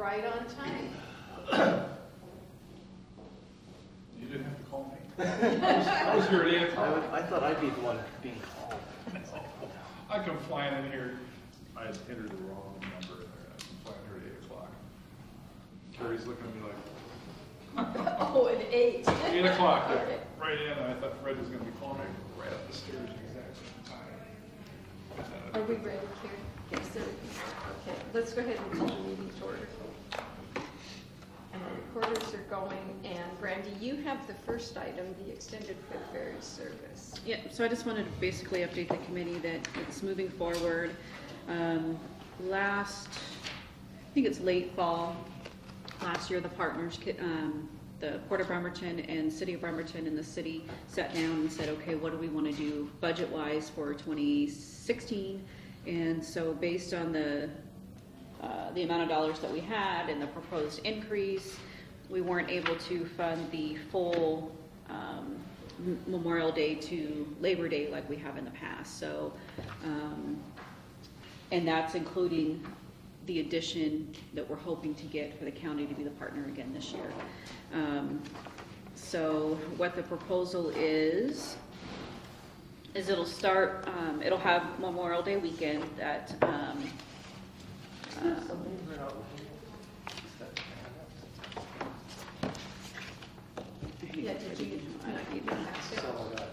Right on time. You didn't have to call me. I was here at 8 o'clock. I thought I'd be the one being called. I come flying in here. I had entered the wrong number in there. I come flying here at 8 o'clock. Carrie's looking at me like, Oh, at 8. 8 o'clock, yeah, Okay. right in. And I thought Fred was going to be calling me right up the stairs exactly on time. Are we ready, Carrie? Yes, sir. Okay, let's go ahead and call the meeting to order. And the recorders are going, and Brandy, you have the first item, the extended food ferry service. Yeah, so I just wanted to basically update the committee that it's moving forward. I think it's late fall, last year the partners, the Port of Bremerton and City of Bremerton and the city sat down and said, okay, what do we want to do budget-wise for 2016? And so based on the amount of dollars that we had and the proposed increase, we weren't able to fund the full Memorial Day to Labor Day like we have in the past. So, and that's including the addition that we're hoping to get for the county to be the partner again this year. So what the proposal is it'll start, it'll have Memorial Day weekend that, Yeah, did you get So I got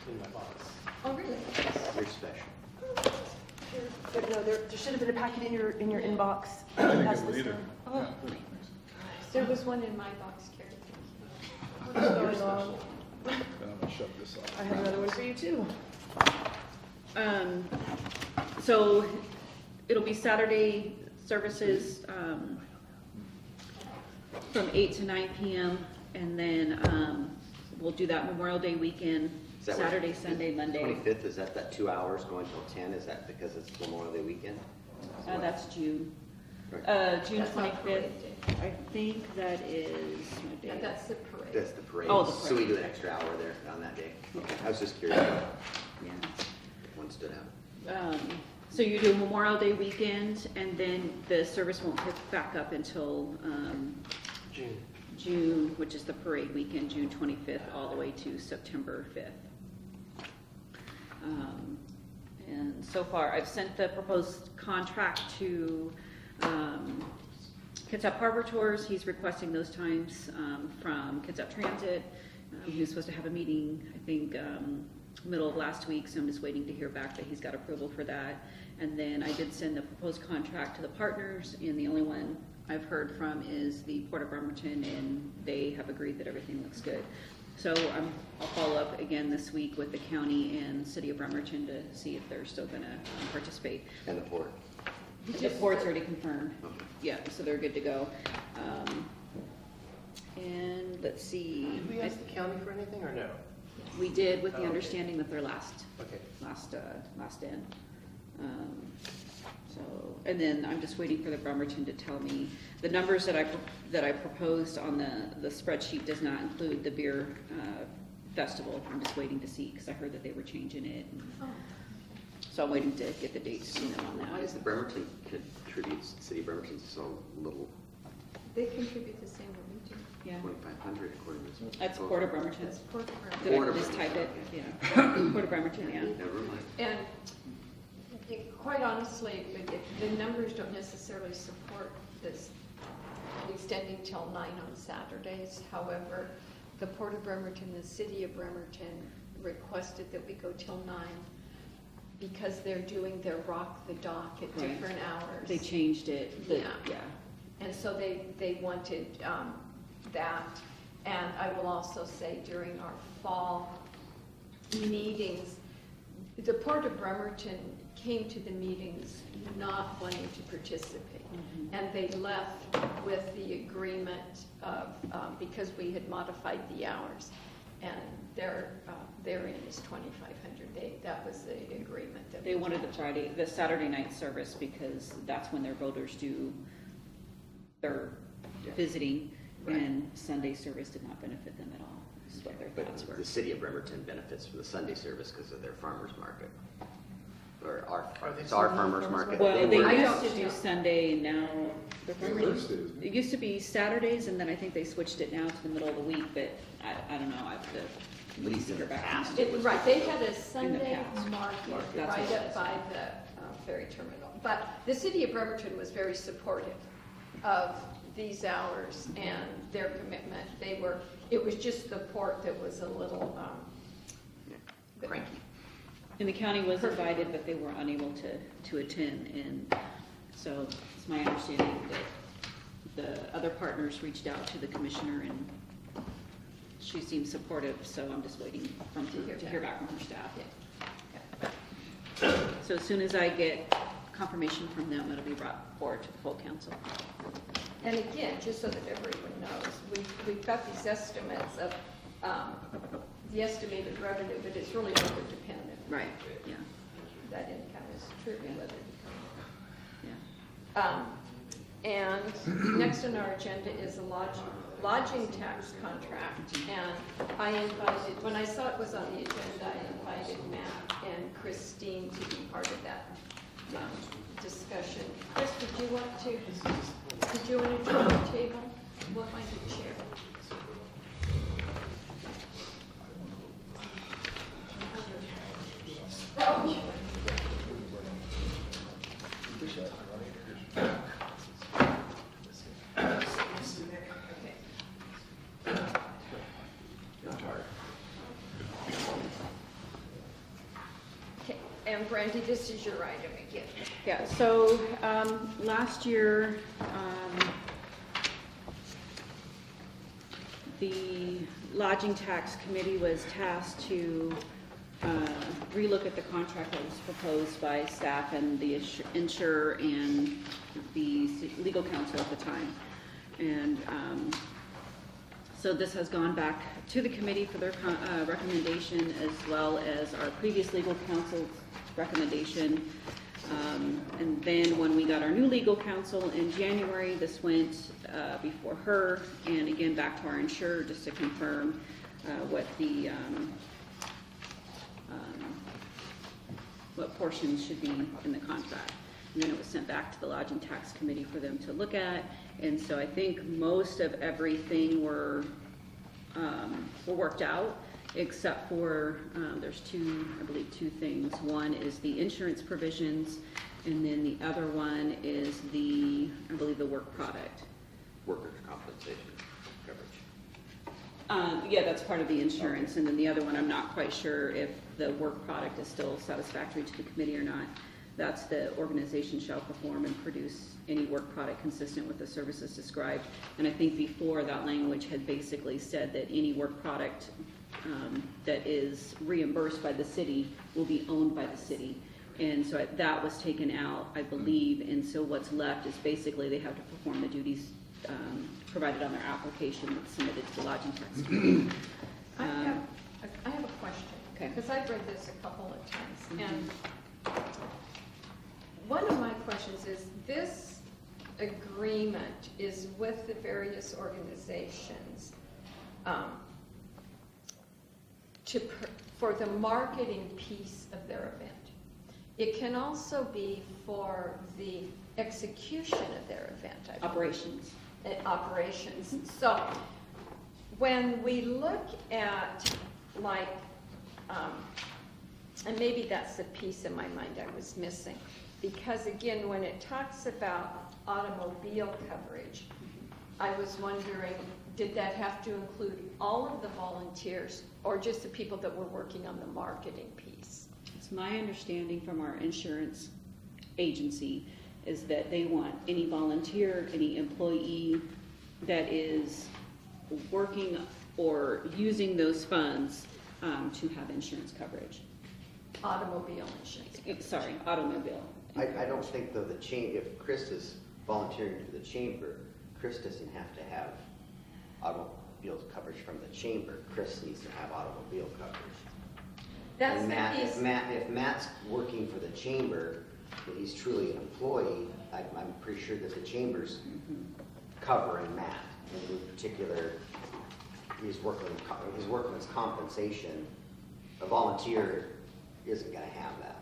in my box. Oh, really? Very special. No, there should have been a packet in your inbox. I didn't Pass get this it either. down. Yeah, thanks. There was one in my box, Carrie. What's going on? Then I'm gonna shut this off. I have another one for you too. so it'll be Saturday services, from 8 to 9 p.m. And then, we'll do that Memorial Day weekend, Is that what- Saturday, Sunday, Monday. 25th, is that 2 hours going till 10? Is that because it's Memorial Day weekend? That's June. Right. June That's not 25th. parade day. I think that is, what Yeah, day? that's the parade. That's the parade. Oh, the So we parade. do an extra hour there on that day. Okay. I was just curious Yeah. if one stood out. So you do Memorial Day weekend, and then the service won't pick back up until June, which is the parade weekend, June 25th, all the way to September 5th. And so far, I've sent the proposed contract to Kitsap Harbor Tours. He's requesting those times from Kitsap Transit. He was supposed to have a meeting, I think, middle of last week, so I'm just waiting to hear back that he's got approval for that. And then I did send the proposed contract to the partners, and the only one I've heard from is the Port of Bremerton, and they have agreed that everything looks good. So I'll follow up again this week with the county and City of Bremerton to see if they're still gonna participate. And the port. The port's already confirmed. Okay. Yeah, so they're good to go. And let's see. Did we ask the county for anything or no? We did, with the Okay. understanding that they're last Okay. in. So, and then I'm just waiting for the Bremerton to tell me, the numbers that I proposed on the spreadsheet does not include the beer festival. I'm just waiting to see, because I heard that they were changing it. Oh, So I'm waiting to get the dates from them on Why that. is the Bremerton contributes, City of Bremerton so little, they contribute the same that we do. Yeah, 2,500 according to this? that's Port of Bremerton. That's Port of Bremerton. Did Port I of just type it? Bremerton, Yeah. Port of Bremerton, yeah. Never mind. And quite honestly, the numbers don't necessarily support this extending till 9 on Saturdays. However, the Port of Bremerton, the City of Bremerton requested that we go till 9 because they're doing their rock the dock at Right. different hours. They changed it. Yeah. And so they wanted that. And I will also say during our fall meetings, the Port of Bremerton came to the meetings not wanting to participate. And they left with the agreement of, because we had modified the hours, and their end is 2,500. That was the agreement that They we wanted had. the Saturday night service because that's when their voters do their visiting, Right. and Sunday service did not benefit them at all, is what their But thoughts were. the City of Bremerton benefits from the Sunday service because of their farmers market. or our, Are they it's our still farmer's farmers market. market? Well, they were- I used don't to do know. Sunday, and now they're Thursdays. It used to be Saturdays, and then I think they switched it now to the middle of the week, but I don't know, I have to. At least in the back. past. Right, they had a Sunday past. market That's right what it up is. by the ferry terminal. But the city of Bremerton was very supportive of these hours and their commitment. It was just the port that was a little cranky. And the county was Perfect. invited, but they were unable to attend, and so it's my understanding that the other partners reached out to the commissioner, and she seemed supportive, so I'm just waiting to hear back from her staff. So as soon as I get confirmation from them, it'll be brought forward to the full council. And again, just so that everyone knows, we've got these estimates of the estimated revenue, but it's really weather dependent. Right, yeah, That income is truly weather dependent. yeah. And next on our agenda is a lodging tax contract. And I invited, when I saw it was on the agenda, I invited Matt and Christine to be part of that discussion. Chris, did you want to join the table? We'll find a chair. Okay, and Brandy, this is your item again. Yeah, so, last year, the Lodging Tax Committee was tasked to, relook at the contract that was proposed by staff and the insurer and the legal counsel at the time. And, so this has gone back to the committee for their recommendation, as well as our previous legal counsel's recommendation. And then when we got our new legal counsel in January, this went before her, and again back to our insurer, just to confirm what the what portions should be in the contract. And then it was sent back to the Lodging Tax Committee for them to look at. And so I think most of everything were worked out, except for, there's I believe two things. One is the insurance provisions, and then the other one is I believe the work product. Workers' compensation coverage. Yeah, that's part of the insurance, and then the other one, I'm not quite sure if the work product is still satisfactory to the committee or not. That's the organization shall perform and produce any work product consistent with the services described. And I think before, that language had basically said that any work product that is reimbursed by the city will be owned by the city. And so that was taken out, I believe, and so what's left is basically they have to perform the duties provided on their application that's submitted to the Lodging Tax Committee. I have a question. Okay. Because I've read this a couple of times, and one of my questions is, this agreement is with the various organizations for the marketing piece of their event. It can also be for the execution of their event, I believe. Operations. So when we look at and maybe that's the piece in my mind I was missing, because again, when it talks about automobile coverage, I was wondering, did that have to include all of the volunteers or just the people that were working on the marketing piece? It's my understanding from our insurance agency is that they want any volunteer, any employee that is working or using those funds to have insurance coverage. Automobile insurance. Sorry, automobile. I don't think though if Chris is volunteering to the chamber, Chris doesn't have to have automobile coverage from the chamber. Chris needs to have automobile coverage. That's And Matt, the if piece. if Matt's working for the chamber, that he's truly an employee, I'm pretty sure that the chamber's covering Matt. In particular, his workman's compensation. A volunteer isn't gonna have that.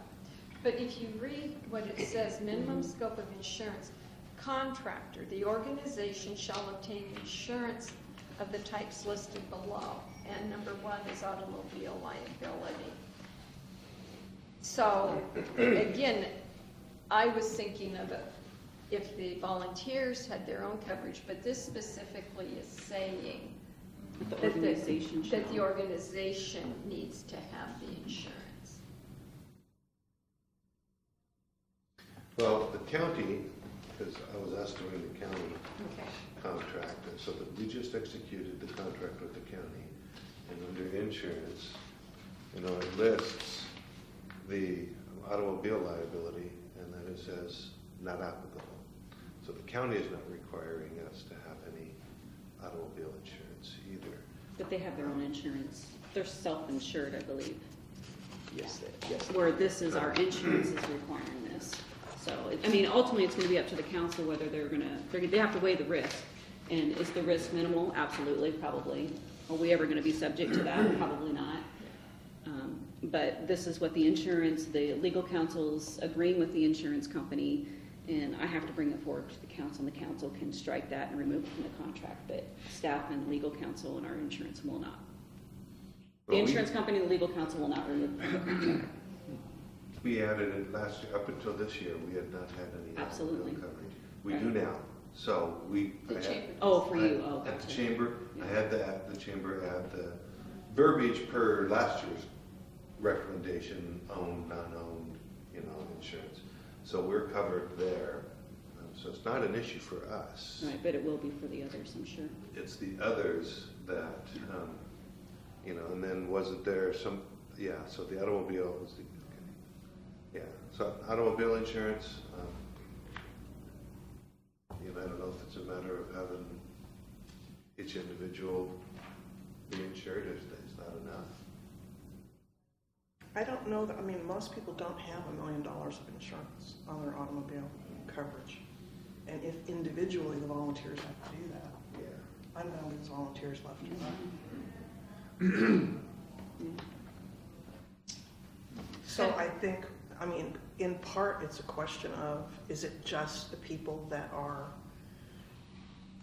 But if you read what it says, minimum scope of insurance, contractor, the organization shall obtain insurance of the types listed below. And number 1 is automobile liability. So, again, I was thinking of it if the volunteers had their own coverage, but this specifically is saying The that organization that the shall. organization needs to have the insurance. Well, the county, because I was asked to run the county Okay. contract, and so that we just executed the contract with the county. And under insurance, it lists the automobile liability, and then it says not applicable. So the county is not requiring us to have any automobile insurance either. But they have their own insurance. They're self-insured, I believe. Yes, yes. Where this is, our insurance is requiring this. So, ultimately, it's gonna be up to the council whether they have to weigh the risk. And is the risk minimal? Absolutely, probably. Are we ever gonna be subject to that? Probably not. But this is what the legal counsel's agreeing with the insurance company, and I have to bring it forward to the council, and the council can strike that and remove it from the contract, but staff and legal counsel and our insurance will not. The Well, insurance company and the legal counsel will not remove it from the contract. We added it last year, up until this year, we had not had any Absolutely. automobile coverage. We do now. So The chamber. Oh, for you, oh, At the gotcha. chamber, I Yeah. had the chamber add the verbiage per last year's recommendation, owned, non-owned, insurance. So we're covered there. So it's not an issue for us. Right, but it will be for the others, I'm sure. It's the others that, and then wasn't there so the automobile was the, okay. Yeah, so automobile insurance, I don't know if it's a matter of having each individual be insured, or is not enough? I don't know that, most people don't have $1 million of insurance on their automobile coverage. And if individually the volunteers have to do that, Yeah. I don't know if there's volunteers left or not. So I think, in part, it's a question of, is it just the people that are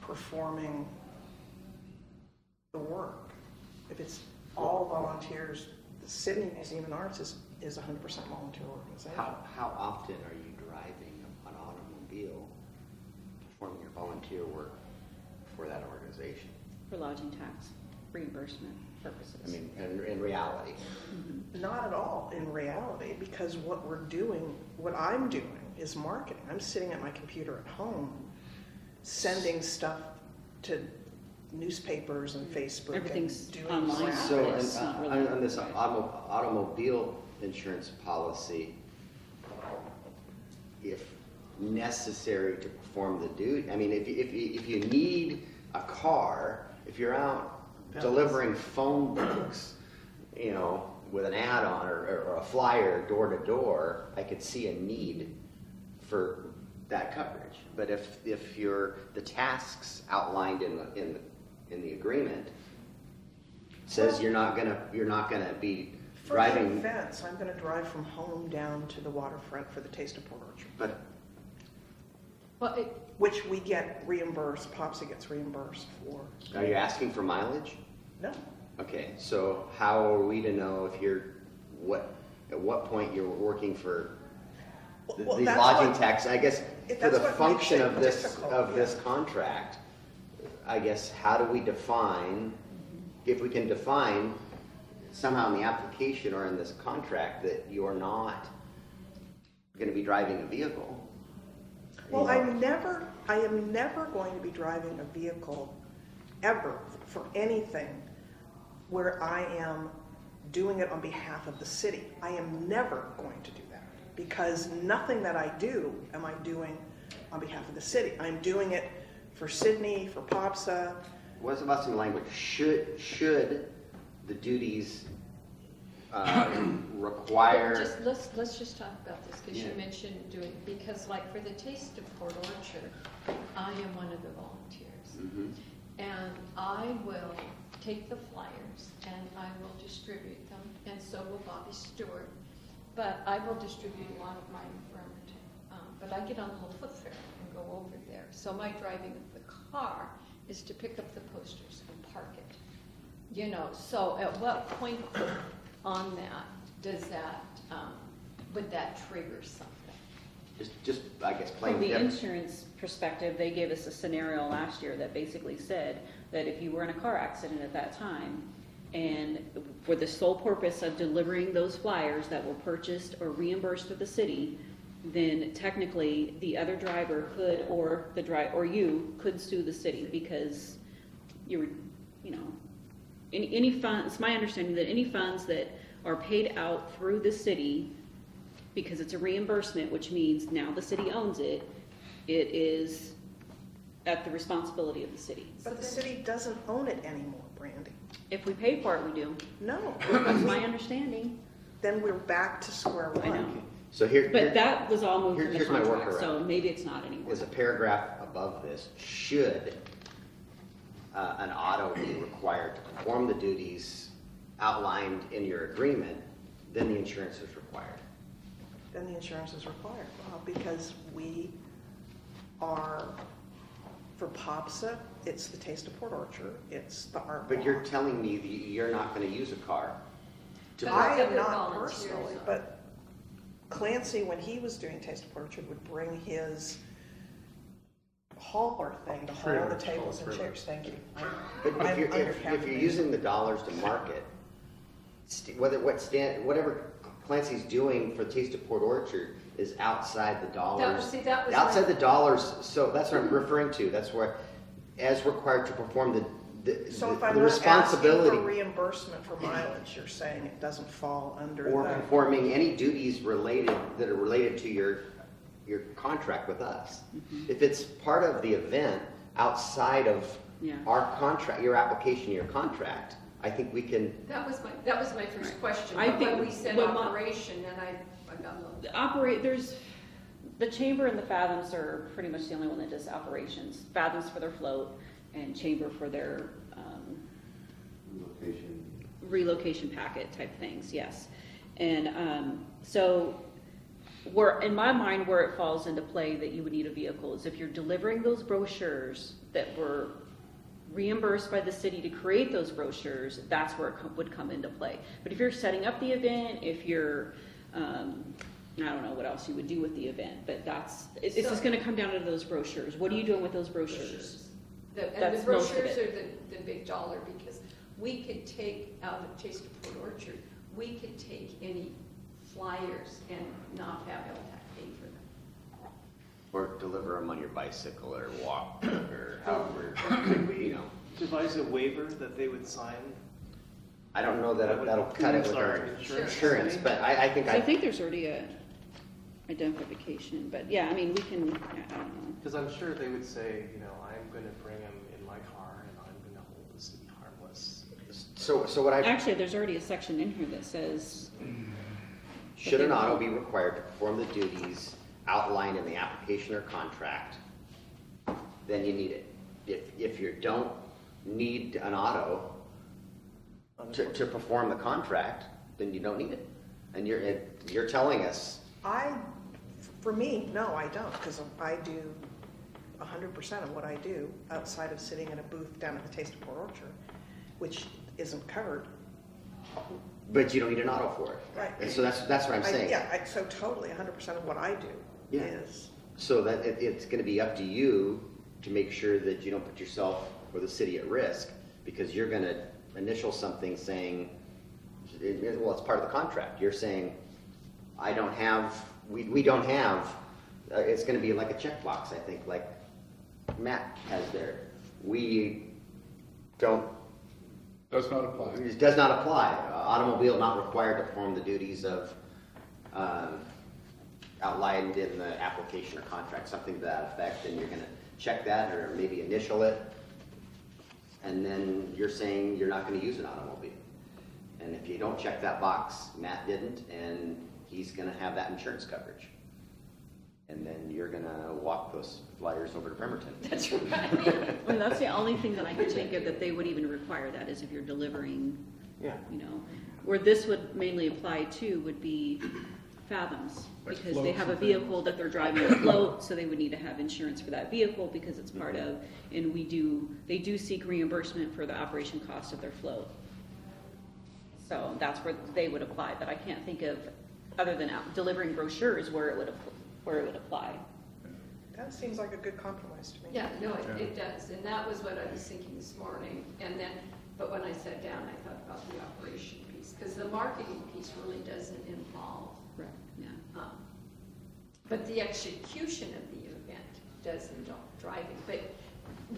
performing the work? If it's all volunteers, the Sydney Museum of Arts is a 100% volunteer organization. How often are you driving an automobile, performing your volunteer work for that organization? For lodging tax reimbursement purposes. In reality. Not at all in reality, because what I'm doing is marketing. I'm sitting at my computer at home, sending stuff to newspapers and Facebook. Everything's and doing online. graphics. So It's not really- on this automobile insurance policy, if necessary to perform the duty, if you need a car, if you're out delivering phone books, with an add-on or a flyer door to door, I could see a need for that coverage. But if the tasks outlined in the agreement says you're not gonna be For the driving, events, I'm going to drive from home down to the waterfront for the Taste of Port Orchard, but Well, which we get reimbursed, POPSA gets reimbursed for. are you asking for mileage? No, Okay, so how are we to know if at what point you're working for Well, these that's lodging what- tax? I guess if for that's the what function makes of it this, difficult, contract, I guess, how do we define, if we can define somehow in the application or in this contract that you're not gonna be driving a vehicle? well, I am never going to be driving a vehicle ever for anything where I am doing it on behalf of the city. I am never going to do that, because nothing that I do am I doing on behalf of the city. I'm doing it for Sydney, for POPSA. What's about some language? Should the duties require? let's just talk about this, because you Yeah. mentioned doing, because like for the Taste of Port Orchard, I am one of the volunteers. Mhm. And I will take the flyers and I will distribute them, and so will Bobby Stewart. but I will distribute a lot of mine in Bremerton. But I get on the whole foot fair and go over there. So my driving of the car is to pick up the posters and park it. You know, so at what point on that does that, would that trigger something? Just, I guess, plain From the difference. insurance perspective, they gave us a scenario last year that basically said that if you were in a car accident at that time, and for the sole purpose of delivering those flyers that were purchased or reimbursed to the city, then technically the other driver could, or you could sue the city because you were, you know, any funds, my understanding that any funds that are paid out through the city, because it's a reimbursement, which means now the city owns it, it is at the responsibility of the city. But the city doesn't own it anymore, Brandy. If we pay for it, we do. No. That's my understanding. Then we're back to square one. I know. So here, But that was all moved from the here's my contract, workaround. so maybe it's not anymore. is a paragraph above this, should an auto be required to perform the duties outlined in your agreement, then the insurance is required. Then the insurance is required. Well, because we are, for POPSA, it's the Taste of Port Orchard, it's the Art But you're Walk. telling me that you're not going to use a car to But I am other not volunteers personally, are. but Clancy, when he was doing Taste of Port Orchard, would bring his hauler thing to haul Trailer, the tables it's called and trailer. chairs, thank you. But if I'm you're, if you're undercaffeinated. using the dollars to market, whatever Clancy's doing for Taste of Port Orchard is outside the dollars. that was Outside my- the dollars, so that's what I'm referring to, that's where, as required to perform So if the I'm not asking responsibility. for reimbursement for mileage, you're saying it doesn't fall under Or the, performing any duties that are related to your contract with us. If it's part of the event outside of Yeah. our contract, your application, your contract, I think we can, That was my first question. I But when think we said what my- operation, and I got a little. There's, the Chamber and the Fathoms are pretty much the only one that does operations. Fathoms for their float and Chamber for their relocation packet type things, yes. And so in my mind, where it falls into play that you would need a vehicle is if you're delivering those brochures that were reimbursed by the city to create those brochures, that's where it would come into play. But if you're setting up the event, if you're, I don't know what else you would do with the event, but it's just gonna come down to those brochures. What are you doing with those brochures? And That's the most of brochures it. are the big dollar, because we could take out of Taste of Port Orchard, we could take any flyers and not have LTAC pay for them. or deliver them on your bicycle or walk or however, you know. Devise a waiver that they would sign. I don't know that that'll cut it with our insurance, but I think I think there's already a identification, but yeah, I mean, we can, I don't know. Because I'm sure they would say, you know, I'm going to bring them in my car and I'm going to hold the city harmless. so what I, Actually, there's already a section in here that says, should an auto be required to perform the duties outlined in the application or contract, then you need it. If you don't need an auto to perform the contract, then you don't need it. And you're telling us, for me, no, I don't, because I do 100% of what I do outside of sitting in a booth down at the Taste of Port Orchard, which isn't covered. but you don't need an auto for it. Right. And so that's what I'm saying. So totally, 100% of what I do Yeah. is, So that it's going to be up to you to make sure that you don't put yourself or the city at risk, because you're going to initial something saying, well, it's part of the contract. You're saying, I don't have, we don't have, it's going to be like a checkbox, I think, like Matt has there. We don't, Does not apply. it does not apply. Automobile not required to perform the duties of outlined in the application or contract, something to that effect, and you're going to check that or maybe initial it, and then you're saying you're not going to use an automobile. And if you don't check that box, Matt didn't, and he's going to have that insurance coverage. And then you're going to walk those flyers over to Bremerton. that's right. I mean, that's the only thing that I could think of that they would even require that is if you're delivering, Yeah. you know. Where this would mainly apply to would be fathoms, Like because they floats have a and things. vehicle that they're driving a float, so they would need to have insurance for that vehicle because it's part of, and they do seek reimbursement for the operation cost of their float. So that's where they would apply, but I can't think of, other than delivering brochures, where it would apply. That seems like a good compromise to me. Yeah, no, Yeah. it does, and that was what I was thinking this morning, and then, but when I sat down, I thought about the operation piece, because the marketing piece really doesn't involve, Correct. Yeah. but the execution of the event does involve driving, but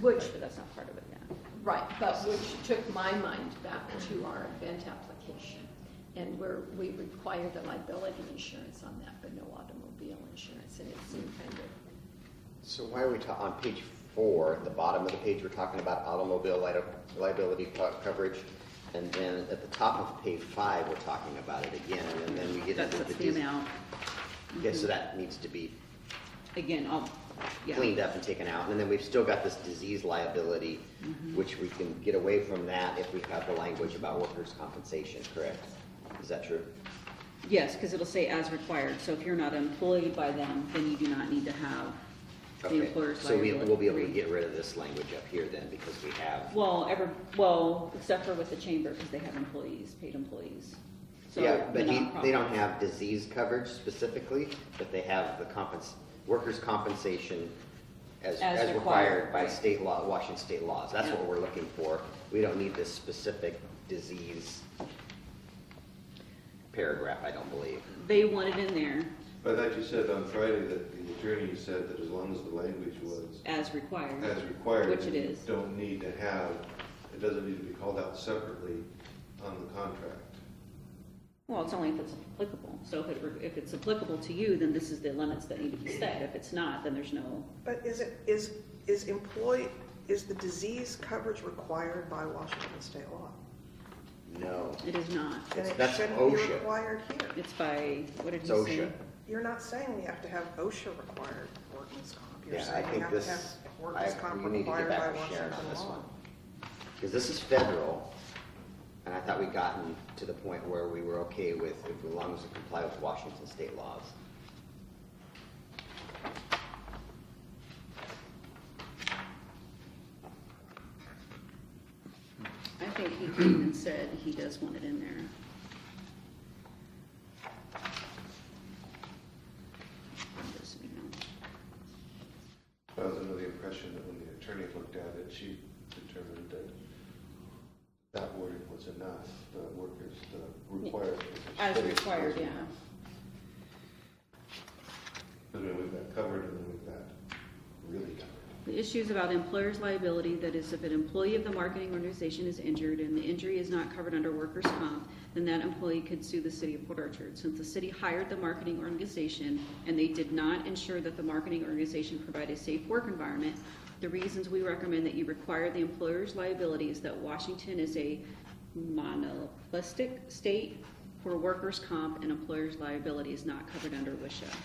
which, But that's not part of it, yeah. right, but which took my mind back to our event application, and where we require the liability insurance on that, but no automobile insurance, and it seemed kind of, So why are we on page 4, at the bottom of the page, we're talking about automobile liability coverage, and then at the top of page 5, we're talking about it again, and then we get That's into the amount. Okay, so that needs to be Again, yeah. cleaned up and taken out, and then we've still got this disease liability, which we can get away from that if we have the language about workers' compensation, correct? Is that true? Yes, because it'll say as required, so if you're not employed by them, then you do not need to have the Okay, employer's so liability. we'll be able to get rid of this language up here then, because we have, Well, except for with the chamber, because they have employees, paid employees. So yeah, but the they don't nonprofits. have disease coverage specifically, but they have the workers' compensation as As required by right. state law, Washington state laws. That's Yeah. what we're looking for. We don't need this specific disease paragraph, I don't believe. They want it in there But I thought you said on Friday that the attorney said that as long as the language was as required. as required. Which it you is. Don't need to have, it doesn't need to be called out separately on the contract. Well, it's only if it's applicable. So if it's applicable to you, then this is the limits that need to be set. If it's not, then there's no, But is the disease coverage required by Washington state law? No. it is not. Then it That's shouldn't be OSHA. required here. It's by, what did It's you say? OSHA. You're not saying we have to have OSHA required workers' comp. You're Yeah, I saying we think have to have this, workers' comp you need to get required by back with Sharon on Washington this law. one. Because this is federal, and I thought we'd gotten to the point where we were okay with, as long as we comply with Washington state laws. I think he came and said he does want it in there. This email. I was under the impression that when the attorney looked at it, she determined that that wording was enough, the workers, the required. As required, yeah. I mean, we've got covered and then we've got really covered. The issues about employer's liability, that is, if an employee of the marketing organization is injured and the injury is not covered under workers' comp, then that employee could sue the city of Port Orchard. Since the city hired the marketing organization and they did not ensure that the marketing organization provide a safe work environment, the reasons we recommend that you require the employer's liability is that Washington is a monopolistic state for workers' comp, and employer's liability is not covered under WSHA.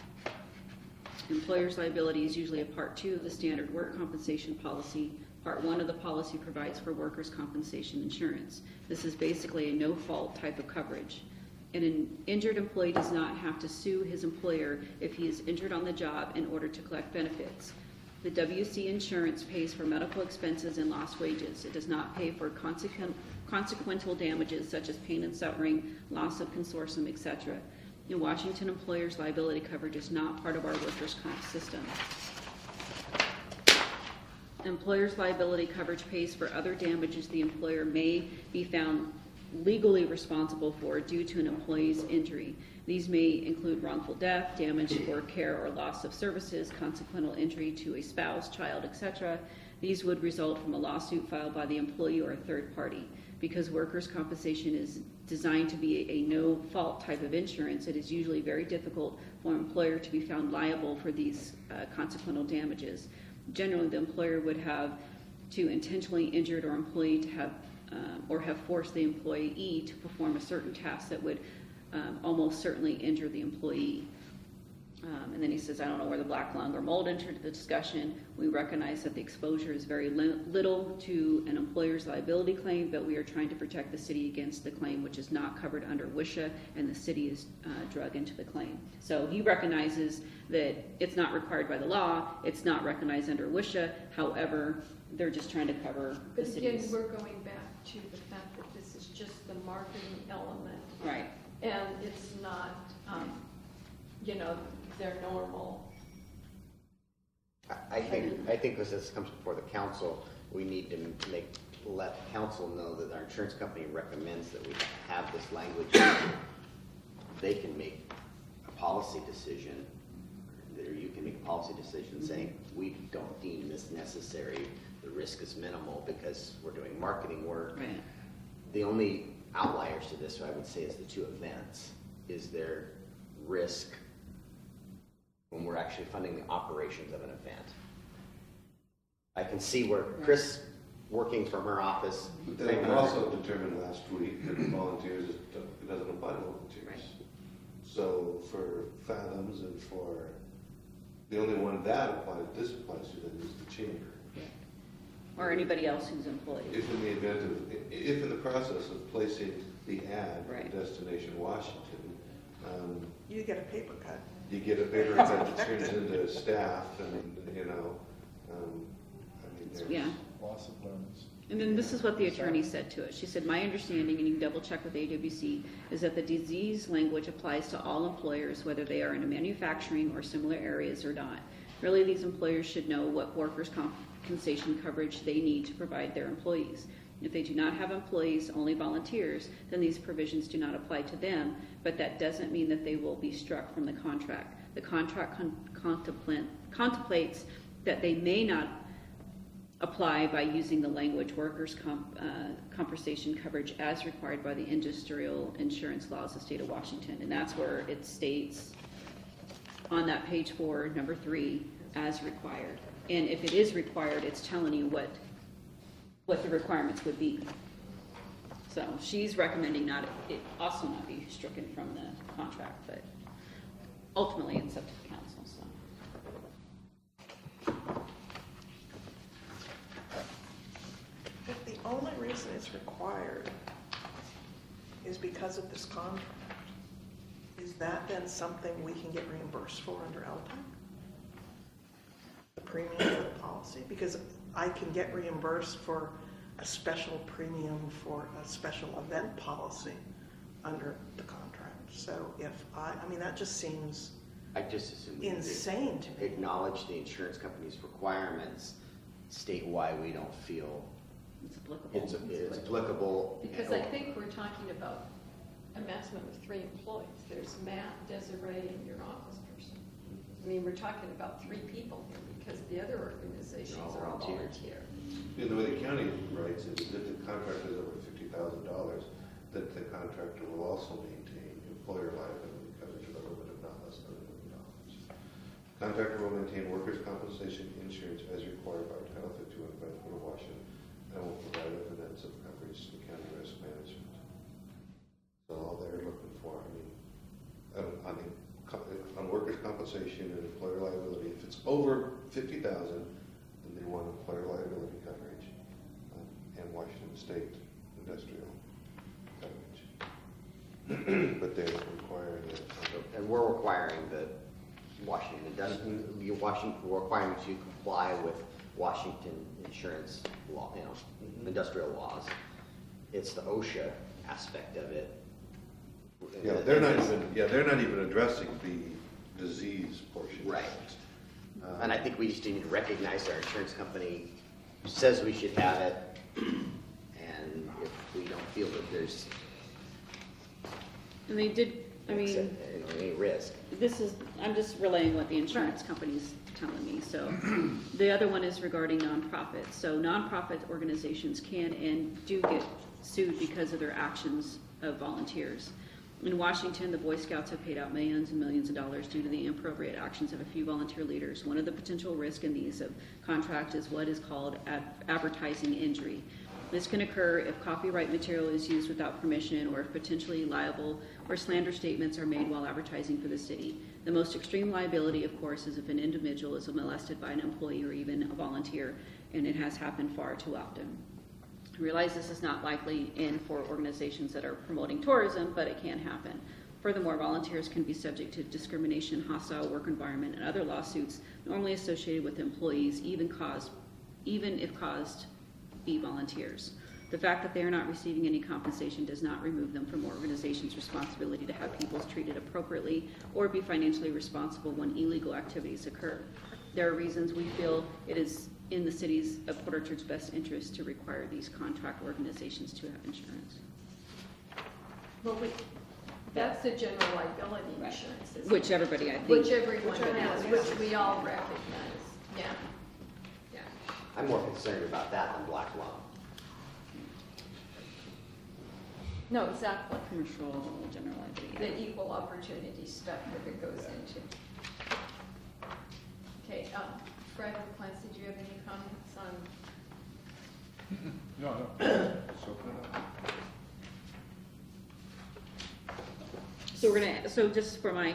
Employer's liability is usually a Part 2 of the standard work compensation policy. Part 1 of the policy provides for workers' compensation insurance. This is basically a no-fault type of coverage. And an injured employee does not have to sue his employer if he is injured on the job in order to collect benefits. The WC insurance pays for medical expenses and lost wages. It does not pay for consequential damages such as pain and suffering, loss of consortium, etc. In Washington, employer's liability coverage is not part of our workers' comp system. Employer's liability coverage pays for other damages the employer may be found legally responsible for due to an employee's injury. These may include wrongful death, damage for care or loss of services, consequential injury to a spouse, child, etc. These would result from a lawsuit filed by the employee or a third party. Because workers' compensation is designed to be a no-fault type of insurance, it is usually very difficult for an employer to be found liable for these consequential damages. Generally, the employer would have to intentionally injured or employee to have or have forced the employee to perform a certain task that would almost certainly injure the employee. And then he says, I don't know where the black lung or mold entered the discussion. We recognize that the exposure is very little to an employer's liability claim, but we are trying to protect the city against the claim, which is not covered under WSHA, and the city is drug into the claim. So he recognizes that it's not required by the law, it's not recognized under WSHA, however, they're just trying to cover the But again, city's. we're going back to the fact that this is just the marketing element. Right. And it's not, their normal. I think as this comes before the council, we need to let council know that our insurance company recommends that we have this language. They can make a policy decision, or you can make a policy decision saying, we don't deem this necessary, the risk is minimal because we're doing marketing work. Right. The only outliers to this, I would say, is the two events. Is there risk when we're actually funding the operations of an event? I can see where Chris, working from her office. But then we also determined last week that volunteers, it doesn't apply to volunteers. Right. So for Fathoms and for, the only one that this applies to then is the chamber. Or anybody else who's employed. If in the event of, if in the process of placing the ad Right. in Destination Washington, You get a paper cut. you get a paper cut that turns into staff and, I mean, there's. Yeah. Loss of limbs. And then this is what the attorney said to us. She said, my understanding, and you can double check with AWC, is that the disease language applies to all employers, whether they are in a manufacturing or similar areas or not. Really, these employers should know what workers' compensation coverage they need to provide their employees. If they do not have employees, only volunteers, then these provisions do not apply to them, but that doesn't mean that they will be struck from the contract. The contract contemplates that they may not apply by using the language workers' compensation coverage as required by the industrial insurance laws of the state of Washington. And that's where it states on that page 4, number 3, as required. And if it is required, it's telling you what the requirements would be. So she's recommending it also not be stricken from the contract, but ultimately it's up to the council. So. If the only reason it's required is because of this contract, is that then something we can get reimbursed for under LTAC? The premium for the policy? Because I can get reimbursed for a special premium for a special event policy under the contract. So if I mean, that just seems I just assume we insane to me. acknowledge the insurance company's requirements, state why we don't feel It's applicable. it's applicable. Because I think we're talking about a maximum of 3 employees. There's Matt, Desiree, and your office person. I mean, we're talking about 3 people here because the other organizations are all volunteer. The way the county writes it is if the contract is over $50,000, that the contractor will also maintain employer liability coverage of a limit of not less than $1 million. Contractor will maintain workers' compensation insurance as required by Title 51 by the Code of Washington and will provide evidence of coverage to the county risk management. So all they're looking for, on workers' compensation and employer liability, if it's over $50,000, then they want employer liability coverage and Washington State industrial coverage. But they're requiring it. And we're requiring the Washington, we're requiring to comply with Washington insurance law, industrial laws. It's the OSHA aspect of it. Yeah, they're not even addressing the disease portion. Right. And I think we just need to recognize our insurance company says we should have it, and if we don't feel that there's And they did, any risk. I'm just relaying what the insurance company's telling me. So the other one is regarding nonprofits. So nonprofit organizations can and do get sued because of their actions of volunteers. In Washington, the Boy Scouts have paid out millions and millions of dollars due to the inappropriate actions of a few volunteer leaders. One of the potential risks in these of contract is what is called advertising injury. This can occur if copyright material is used without permission or if potentially liable or slander statements are made while advertising for the city. The most extreme liability, of course, is if an individual is molested by an employee or even a volunteer, and it has happened far too often. I realize this is not likely in for organizations that are promoting tourism, but it can happen. Furthermore, volunteers can be subject to discrimination, hostile work environment, and other lawsuits normally associated with employees, even if caused be volunteers. The fact that they are not receiving any compensation does not remove them from organizations' responsibility to have people treated appropriately or be financially responsible when illegal activities occur. There are reasons we feel it is in the city's of Port Orchard's best interest to require these contract organizations to have insurance. Well, that's the general liability Right. insurance, isn't it? Which everybody, I think. Which everyone has, which we all recognize, yeah. Yeah. I'm more concerned about that than black lung. No, exactly. Commercial general liability. The equal opportunity stuff that it goes into. Okay, Fred or Clancy, did you have any comments on? No. So, So we're gonna, so just for my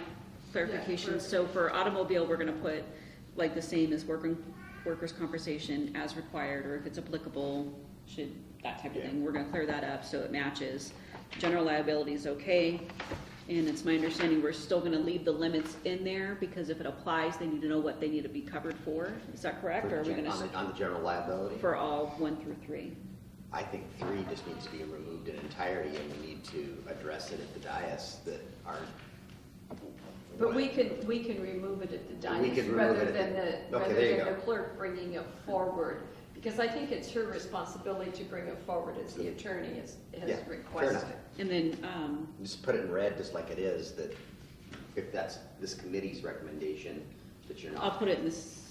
clarification, Yeah, so for automobile, we're gonna put like the same as workers' compensation as required, or if it's applicable, should, that type of thing. We're gonna clear that up so it matches. General liability is okay, and it's my understanding we're still gonna leave the limits in there, because if it applies, they need to know what they need to be covered for. Is that correct, or are we gonna, On the general liability? for all 1 through 3? I think 3 just needs to be removed in entirety, and we need to address it at the dais that aren't. But we can remove it at the We dais can remove rather it than at the, okay, rather there you than the go. clerk bringing it forward. Because I think it's her responsibility to bring it forward as the attorney has Yeah, fair requested. enough. And then, Just put it in red, just like it is, that if that's this committee's recommendation, that you're I'll not. put it in this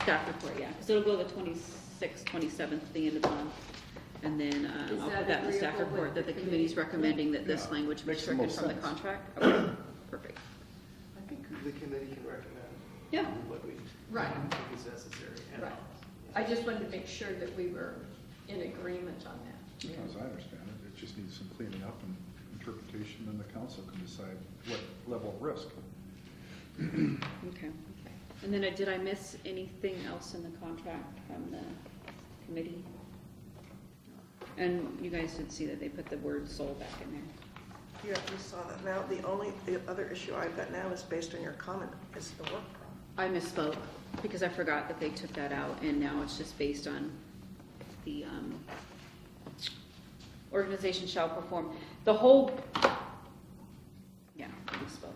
staff report, yeah, because it'll go the 26th, 27th at the end of the month. And then Is I'll that put that in the staff agreeable with report that the the committee's committee? recommending that this Yeah. language be Makes the stricken most from the sense. contract. Okay, perfect. I think the committee can recommend Yeah. what we Right. think is necessary. and Right. I just wanted to make sure that we were in agreement on that. as I understand it, it just needs some cleaning up and interpretation, and the council can decide what level of risk. Okay. And then did I miss anything else in the contract from the committee? And you guys did see that they put the word "soul" back in there. Yeah, you saw that. Now, the other issue I've got now is based on your comment, is the work problem. I misspoke because I forgot that they took that out, and now it's just based on the organization shall perform the whole. Yeah, I misspoke.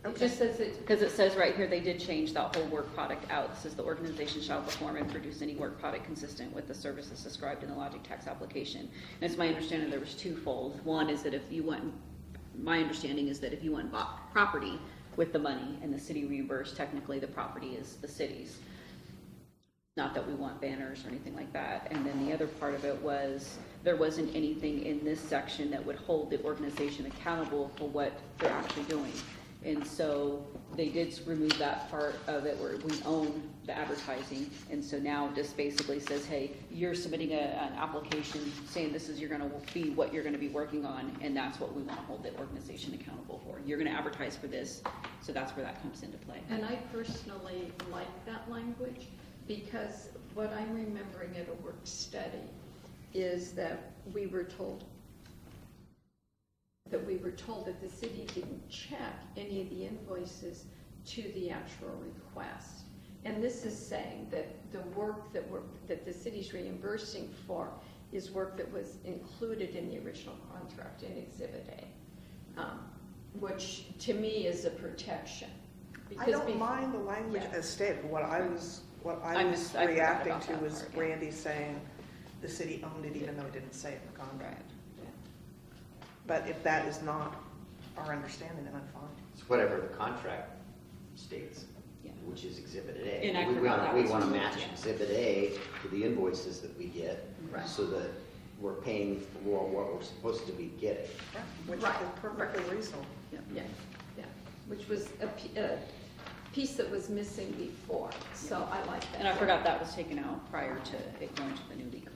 It just says it, because it says right here, they did change that whole work product out. It says the organization shall perform and produce any work product consistent with the services described in the lodging tax application. And it's my understanding there was twofold. One is that if you went, my understanding is that if you went and bought property with the money and the city reimbursed, technically the property is the city's. Not that we want banners or anything like that. And then the other part of it was there wasn't anything in this section that would hold the organization accountable for what they're actually doing. And so they did remove that part of it where we own the advertising. And so now it just basically says, hey, you're submitting an application saying this is what you're gonna be working on, and that's what we wanna hold the organization accountable for. You're gonna advertise for this, so that's where that comes into play. And I personally like that language because what I'm remembering at a work study is that we were told that the city didn't check any of the invoices to the actual request. And this is saying that the work that the city's reimbursing for is work that was included in the original contract in Exhibit A, which to me is a protection. I don't mind the language Yeah. as stated. What I was I forgot reacting about to that was part, yeah. Randy saying the city owned it even though it didn't say it in the contract. Yeah. But if that is not our understanding, then I'm fine. It's whatever the contract states, Yeah. which is Exhibit A. And I We forgot wanna- that We was want to removed, match yeah. Exhibit A to the invoices that we get, Right. so that we're paying for what we're supposed to be getting. Which Right. is perfectly reasonable. Yeah, yeah, which was a piece that was missing before, so I like that. And I forgot that was taken out prior to it going to the new legal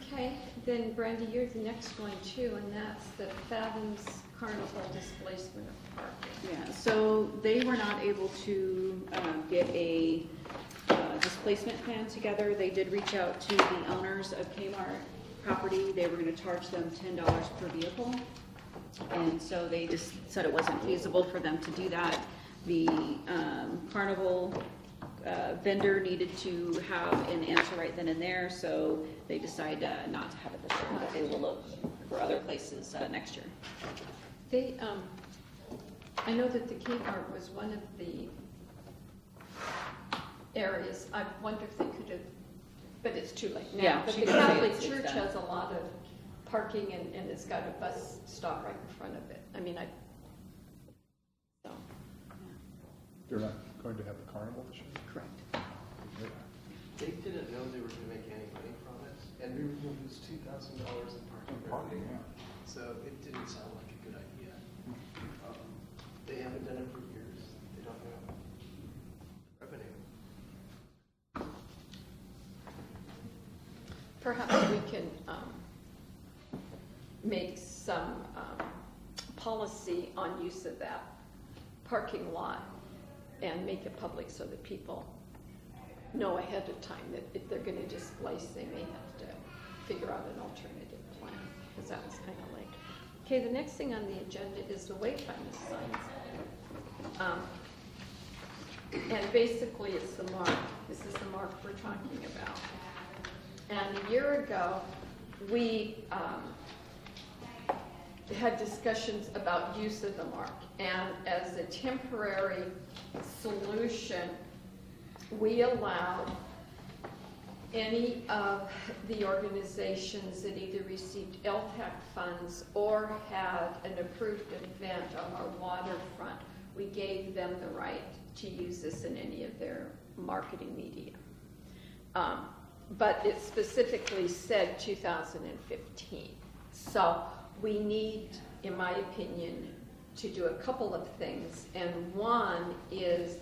Okay, then Brandy, you're the next one too, and that's the Fathoms Carnival displacement of parking. Yeah, so they were not able to get a displacement plan together. They did reach out to the owners of Kmart property. They were going to charge them $10 per vehicle. And so they just said it wasn't feasible for them to do that. The Carnival vendor needed to have an answer right then and there, so they decided not to have it this year, but they will look for other places next year. They, I know that the Kmart was one of the areas, I wonder if they could have, but it's too late now. Yeah, But she the did say Catholic it's Church done. has a lot of parking and it's got a bus stop right in front of it. I mean, so, They're not going to have the carnival this year? Correct. They didn't know they were gonna make any money from it, and we were gonna lose $2,000 in parking Parking, revenue. yeah. So it didn't sound like a good idea. They haven't done it for years. They don't know revenue. perhaps we can make some policy on use of that parking lot and make it public so that people know ahead of time that if they're going to displace, they may have to figure out an alternative plan, because that was kind of late. Okay, the next thing on the agenda is the wayfinding signs. And basically it's the mark. This is the mark we're talking about. And a year ago, we had discussions about use of the mark. And as a temporary solution, we allowed any of the organizations that either received LTAC funds or had an approved event on our waterfront, we gave them the right to use this in any of their marketing media. But it specifically said 2015. So we need, in my opinion, to do a couple of things. And one is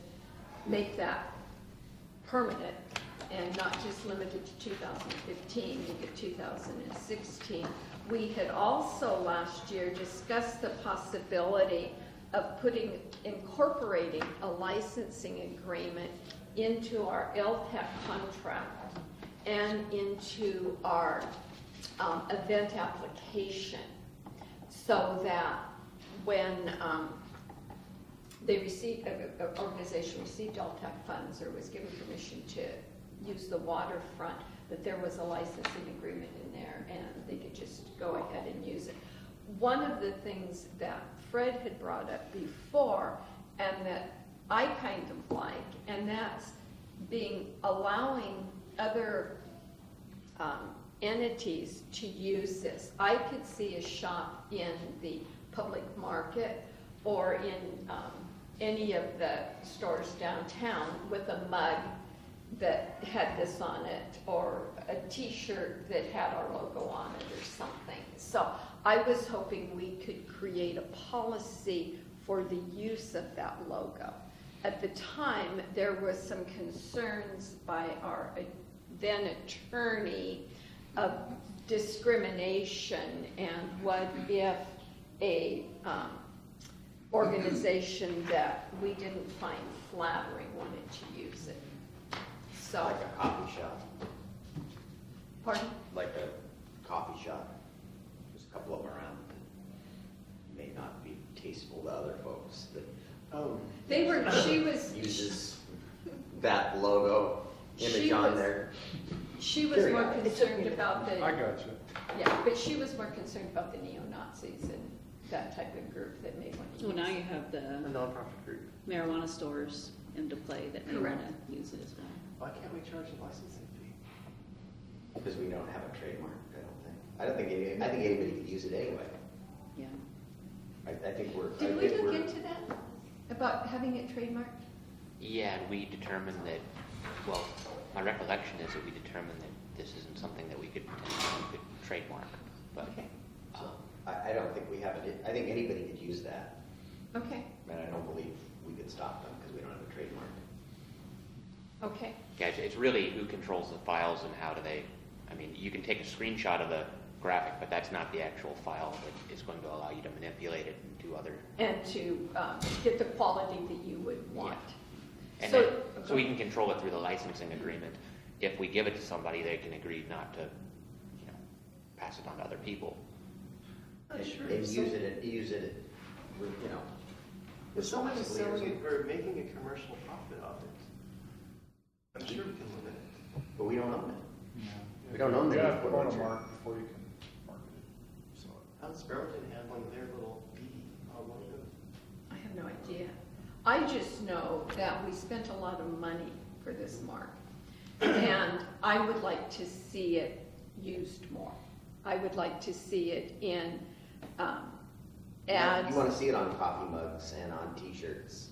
make that permanent and not just limited to 2015, make it 2016. We had also last year discussed the possibility of incorporating a licensing agreement into our LTAC contract and into our event application, so that when an organization received LTAC funds or was given permission to use the waterfront, that there was a licensing agreement in there and they could just go ahead and use it. One of the things that Fred had brought up before and that I kind of like, and that's allowing other entities to use this. I could see a shop in the public market or in any of the stores downtown with a mug that had this on it, or a t-shirt that had our logo on it or something. So I was hoping we could create a policy for the use of that logo. At the time, there was some concerns by our then attorney of discrimination, and what if a organization that we didn't find flattering wanted to use it. So, Like a coffee shop, pardon? like a coffee shop. There's a couple of them around that may not be tasteful to other folks that She was uses that logo image She on was- there. She was more concerned about I the, got you. yeah, but she was more concerned about the neo-Nazis and that type of group that may want to Well, use now it. you have A the nonprofit group. marijuana stores into play that may want Correct. to use it as well. Why can't we charge a licensing fee? Because we don't have a trademark, I think anybody could use it anyway. Yeah. I think we're. Did I we think look we're- into that, about having it trademarked? Yeah, and we determined that, well, my recollection is that we determined that this isn't something that we could potentially trademark, but, Okay. I don't think we have it, I think anybody could use that, Okay, and I don't believe we could stop them because we don't have a trademark. okay, yeah, it's really who controls the files and how do they I mean, you can take a screenshot of the graphic, but that's not the actual file that is going to allow you to manipulate it and do other. And to get the quality that you would want. And So- then, so we can control it through the licensing agreement. If we give it to somebody, they can agree not to, you know, pass it on to other people. And Sure. use it, with, you know. If someone is responsibly or selling something. it or making a commercial profit off it, I'm sure we can limit it. But we don't own it. Yeah. We don't own the You have to Port own a Orchard. mark before you can market it, so. How's Bremerton handling their little bee logo? I have no idea. I just know that we spent a lot of money for this mark. And I would like to see it used more. I would like to see it in ads. You want to see it on coffee mugs and on T-shirts.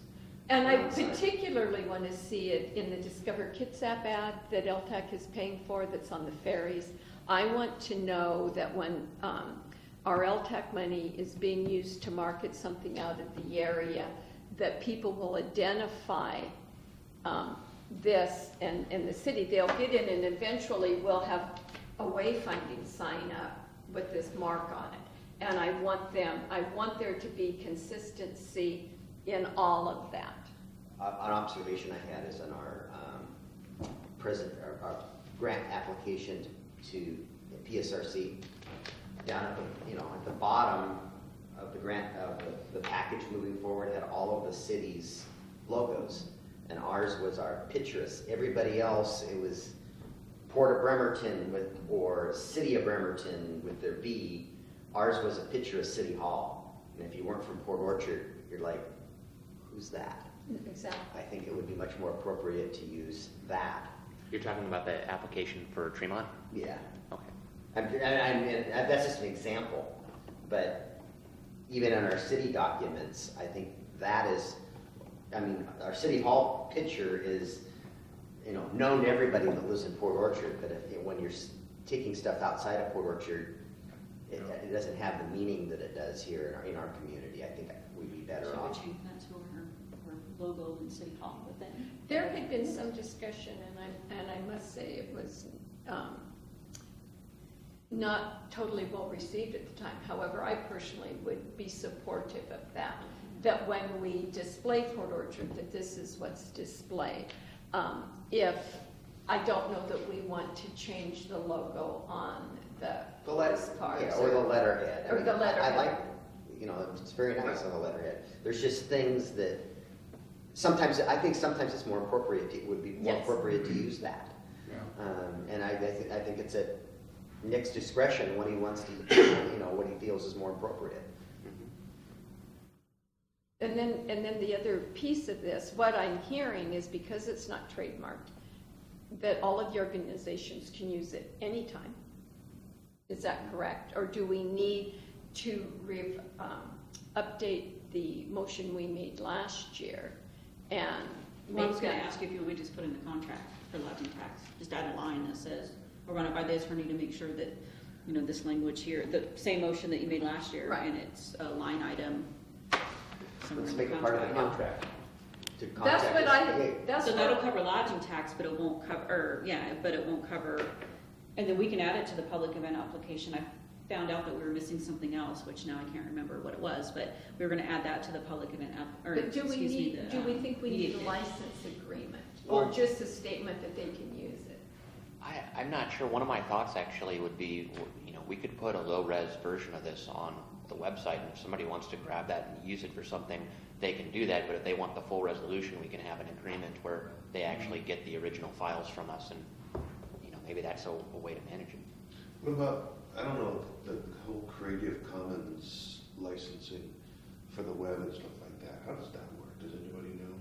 And I Outside. particularly want to see it in the Discover Kitsap ad that LTAC is paying for that's on the ferries. I want to know that when our LTAC money is being used to market something out of the area, that people will identify this and the city. They'll get in and eventually we'll have a wayfinding sign up with this mark on it. And I want there to be consistency in all of that. An observation I had is on our our grant application to PSRC, down at the, at the bottom of the grant, of the package moving forward had all of the cities' logos, and ours was our picturist. Everybody else, it was Port of Bremerton or City of Bremerton with their B. Ours was a picture of City Hall, and if you weren't from Port Orchard, you're like, who's that? Exactly. I think it would be much more appropriate to use that. You're talking about the application for Tremont? Yeah. Okay. That's just an example, but even in our city documents, I think that is, our City Hall picture is, known to everybody that lives in Port Orchard, but when you're taking stuff outside of Port Orchard, it doesn't have the meaning that it does here in our community. I think we'd be better So off. would change that to our logo in City Hall, but then. There had been some discussion, and I must say it was not totally well received at the time. However, I personally would be supportive of that when we display Port Orchard, that this is what's displayed. If I don't know that we want to change the logo on the postcards. Yeah, or the letterhead. Or the letterhead. I like, it's very nice on the letterhead. There's just things that sometimes it's more appropriate. It would be more Yes. appropriate to use that. Yeah. And I think it's at Nick's discretion when he wants to, what he feels is more appropriate. And then the other piece of this, what I'm hearing is because it's not trademarked, that all of the organizations can use it anytime. Is that correct? Or do we need to update the motion we made last year and Well, I was make gonna that? ask you if you would just put in the contract for lodging tax, just add a line that says, we're run it by this, we need to make sure that, this language here, the same motion that you made last year, Right. and it's a line item. somewhere Let's in the make it part of the contract. contract. To That's contact what us. that's So what. that'll cover lodging tax, but it won't cover, but it won't cover, and then we can add it to the public event application. I found out that we were missing something else, which now I can't remember what it was, but we were gonna add that to the public event But do we think we need a media- license agreement? Or Well- just a statement that they can use it? I'm not sure. One of my thoughts actually would be, we could put a low-res version of this on the website, and if somebody wants to grab that and use it for something, they can do that, but if they want the full resolution, we can have an agreement where they actually get the original files from us, and, maybe that's a way to manage it. What about, I don't know, the whole Creative Commons licensing for the web and stuff like that? How does that work? Does anybody know?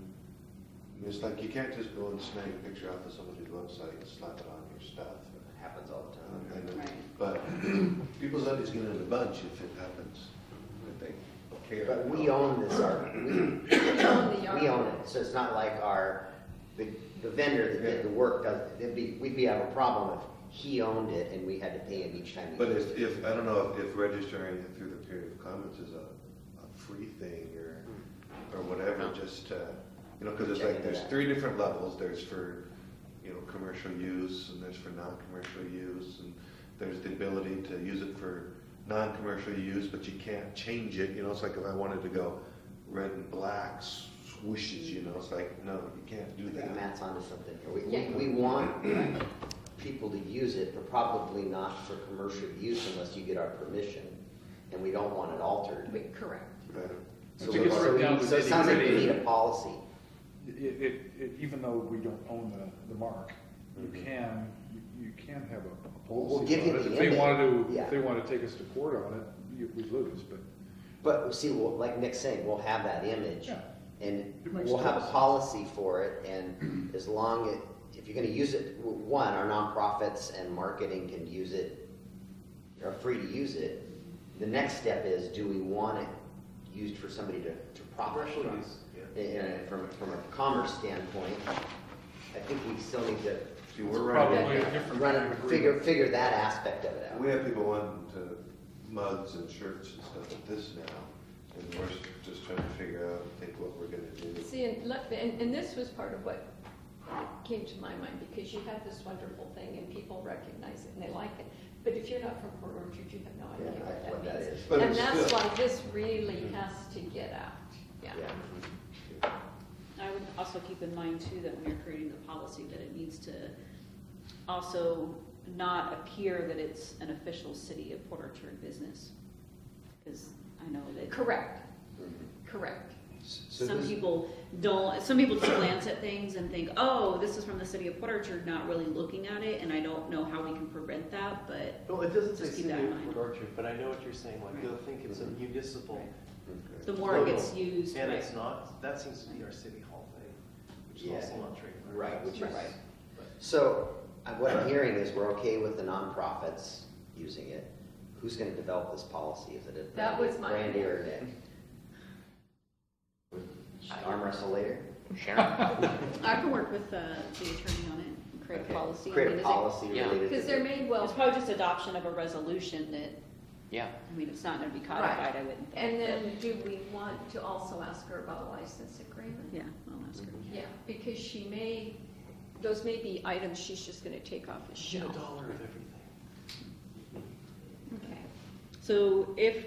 It's like you can't just go and snag a picture off of somebody's website and slap it on your stuff. It happens all the time. I know. Right. But people's undies get in a bunch if it happens. I think. Okay, But we own this art. We own the We own it, so it's not like the vendor that did the work we'd have a problem if he owned it and we had to pay him each time. But if, I don't know if registering it through the Creative Commons is a free thing or whatever, just, because it's Check like, into there's that. 3 different levels. There's for, commercial use, and there's for non-commercial use, and there's the ability to use it for non-commercial use, but you can't change it, it's like if I wanted to go red and black swooshes, it's like, no, you can't do I think that. Matt's onto something here. Yeah. We want people to use it, but probably not for commercial use unless you get our permission, and we don't want it altered. Correct. Right. Once it gets right down to So it sounds like we nitty-gritty, need a policy. Even though we don't own the mark, you Mhm. can have a We'll policy give you about it. the If they image. wanted Yeah. if they want to take us to court on it, we lose, but. But see, like Nick's saying, we'll have that image, Yeah. and It makes we'll have a sense. policy for it, and as long as, if you're gonna use it, one, our nonprofits and marketing can use it, are free to use it. The next step is, do we want it used for somebody to profit Commercial from? use, yeah. And from a commerce standpoint, I think we still need to See, It's we're probably running, a different run, kind of figure agreement. that aspect of it out. we have people wanting to mugs and shirts and stuff like this now, and we're just trying to figure out, think what we're gonna do. See, and this was part of what came to my mind, because you have this wonderful thing and people recognize it and they like it. But if you're not from Port Orchard, you have no idea Yeah, what what that that means. is. But And it's that's still- why this really has to get out, yeah. Yeah. I would also keep in mind too that when you're creating the policy, that it needs to also not appear that it's an official City of Port Orchard business. Because I know that Correct, Mhm. correct. So some who's- people don't, some people just glance at things and think, oh, this is from the City of Port Orchard, not really looking at it, and I don't know how we can prevent that, but Well, it doesn't say Just keep City that in of mind. Port Orchard, but I know what you're saying, like, they'll think it's a municipal. Okay. the more it gets logo, used. And right. it's not, that seems to be our City Hall thing, which is Yeah. also not trademarked. Right, which is, Right. so what I'm hearing is we're okay with the nonprofits using it. Who's gonna develop this policy? Is it a That was my- Randy or Nick? Arm wrestle later? Sharon? I can work with the attorney on it and create a Okay. policy. I Create mean, a is it- policy Yeah. related to. Because there may well, It's probably just adoption of a resolution that, Yeah. I mean, it's not gonna be codified, I wouldn't think. and then do we want to also ask her about a license agreement? Yeah, I'll ask her. Yeah, because she may, those may be items she's just gonna take off the Get shelf. $1 of everything. Okay. So if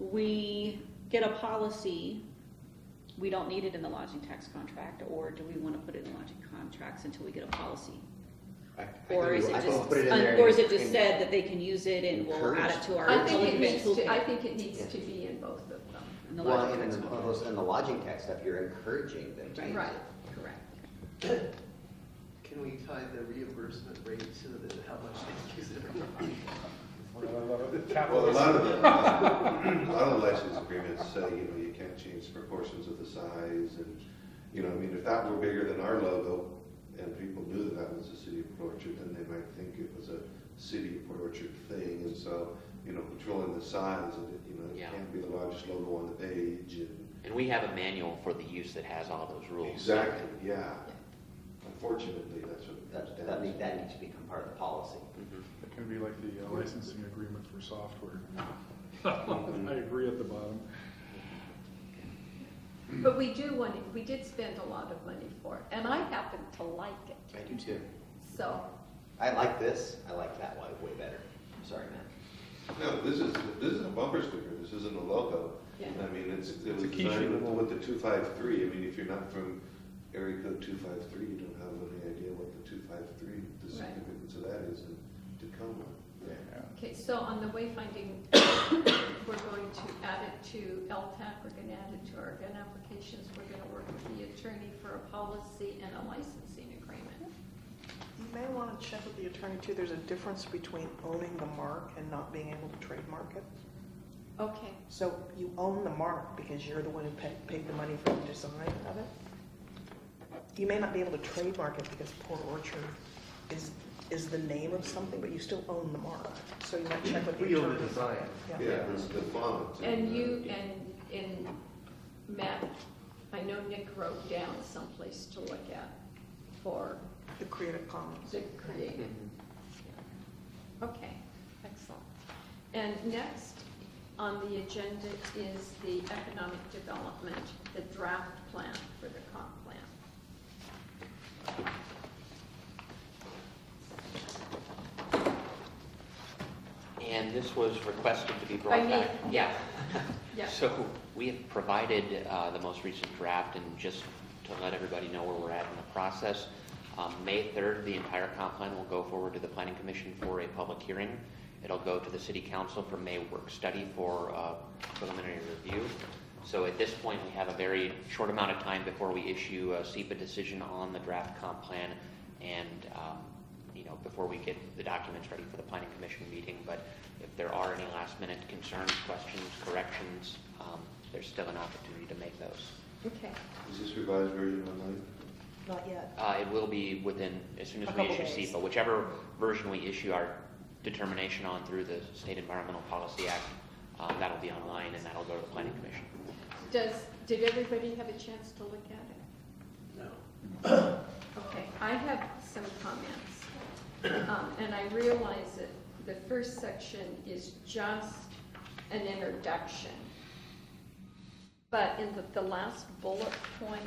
we get a policy, we don't need it in the lodging tax contract, or do we wanna put it in lodging contracts until we get a policy? Or is it I think just, put it in there or is it and- just said that they can use it and we'll add it to our I think it eligible needs to, I toolkit? think it needs Yeah. to be in both of them. in the Well, lodging and tax in contract? the lodging tax stuff, you're encouraging them to use Right, it. correct. Can we tie the reimbursement rate to how much they use it or not? Well, a lot of the license agreements say, you can't change proportions of the size, and, I mean, if that were bigger than our logo, and people knew that was the City of Port Orchard, then they might think it was a City of Port Orchard thing, and so, controlling the size, and it Yeah. can't be the largest logo on the page, and. And we have a manual for the use that has all those rules. Exactly, yeah. Unfortunately, that's what it comes down to. That needs to become part of the policy. Mhm. It can be like the licensing agreement for software. I agree at the bottom. But we did spend a lot of money for it, and I happen to like it, I do too. so. I like this, I like that one way better. Sorry, Matt. No, this is a bumper sticker, this isn't a logo. Yeah. I mean, it was a key designed sheet. with the 253, I mean, if you're not from area code 253, you don't have any idea what the 253, the Right. significance of that is in Tacoma. Okay, so on the wayfinding, we're going to add it to LTAC, we're gonna add it to our gun applications, we're gonna work with the attorney for a policy and a licensing agreement. You may want to check with the attorney too. There's a difference between owning the mark and not being able to trademark it. Okay, So you own the mark because you're the one who paid the money for the design of it. You may not be able to trademark it because Port Orchard is the name of something, but you still own the mark. So you might check with the We own attorney. the design. Yeah, the font. and you, and Matt, I know Nick wrote down someplace to look at for The Creative Commons. the creative. Okay, excellent. And next on the agenda is the economic development, the draft plan for the comp plan. And this was requested to be By brought me. back. Yeah. Yeah. So we have provided the most recent draft, and just to let everybody know where we're at in the process, May 3rd, the entire comp plan will go forward to the Planning Commission for a public hearing. It'll go to the City Council for May work study for preliminary review. So at this point, we have a very short amount of time before we issue a SEPA decision on the draft comp plan, and before we get the documents ready for the Planning Commission meeting. But if there are any last-minute concerns, questions, corrections, there's still an opportunity to make those. Okay. Is this revised version online? Not yet. It will be within, as soon as A we couple issue days. SEPA, whichever version we issue our determination on through the State Environmental Policy Act, that'll be online and that'll go to the Planning Commission. Did everybody have a chance to look at it? No. Okay, I have some comments. And I realize that the first section is just an introduction. But in the last bullet point,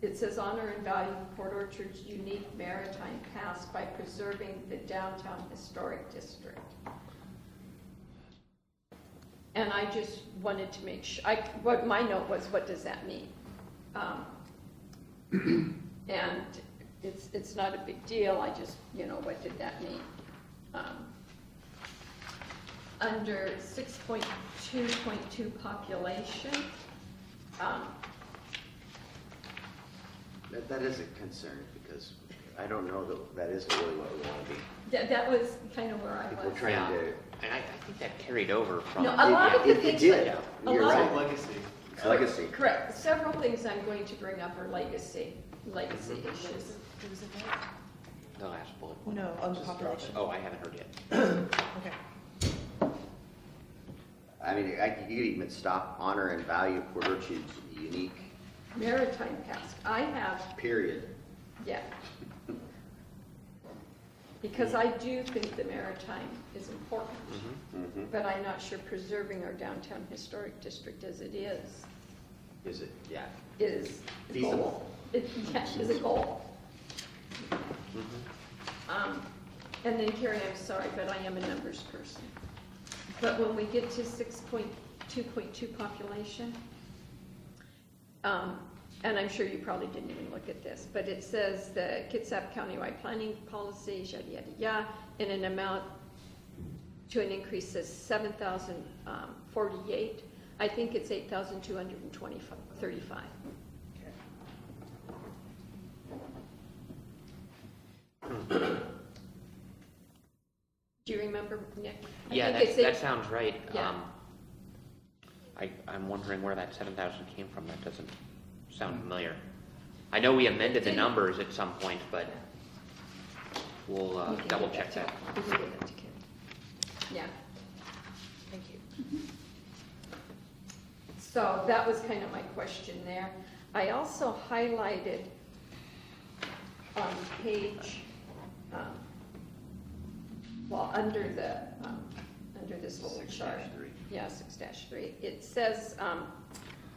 it says honor and value Port Orchard's unique maritime past by preserving the downtown historic district. And I just wanted to make sure, what my note was, what does that mean? And it's not a big deal, I just, what did that mean? Under 6.2.2 population, That is a concern, because I don't know that isn't really what we want to be. that was kind of where I People was. trying to, And I think that carried over from. No, a lot of the It things. did. that- You're a lot right. of- Legacy. it's legacy. Correct. Several things I'm going to bring up are legacy issues. The last bullet point. No, on the Just drop population. Oh, I haven't heard yet. Okay. I mean, you could even stop honor and value Port Orchard's unique, Maritime past. I have, period. yeah. Because I do think the maritime is important, Mhm. but I'm not sure preserving our downtown historic district as it is Yeah. is Feasible. Is a goal. And then Carrie, I'm sorry, but I am a numbers person. But when we get to 6.2.2 population, and I'm sure you probably didn't even look at this, but it says the Kitsap Countywide Planning Policy, yada, yada, yada, in an amount to an increase of 7,048. I think it's 8,235. Do you remember, Nick? Yeah, I think that it's sounds right. Yeah. I'm wondering where that 7,000 came from. That doesn't sound familiar. I know we amended the numbers at some point, but we'll We can double give check that. We can give that to Kim. Yeah. Thank you. So that was kind of my question there. I also highlighted on page, under this little chart. 6-3. Yeah, 6-3. It says,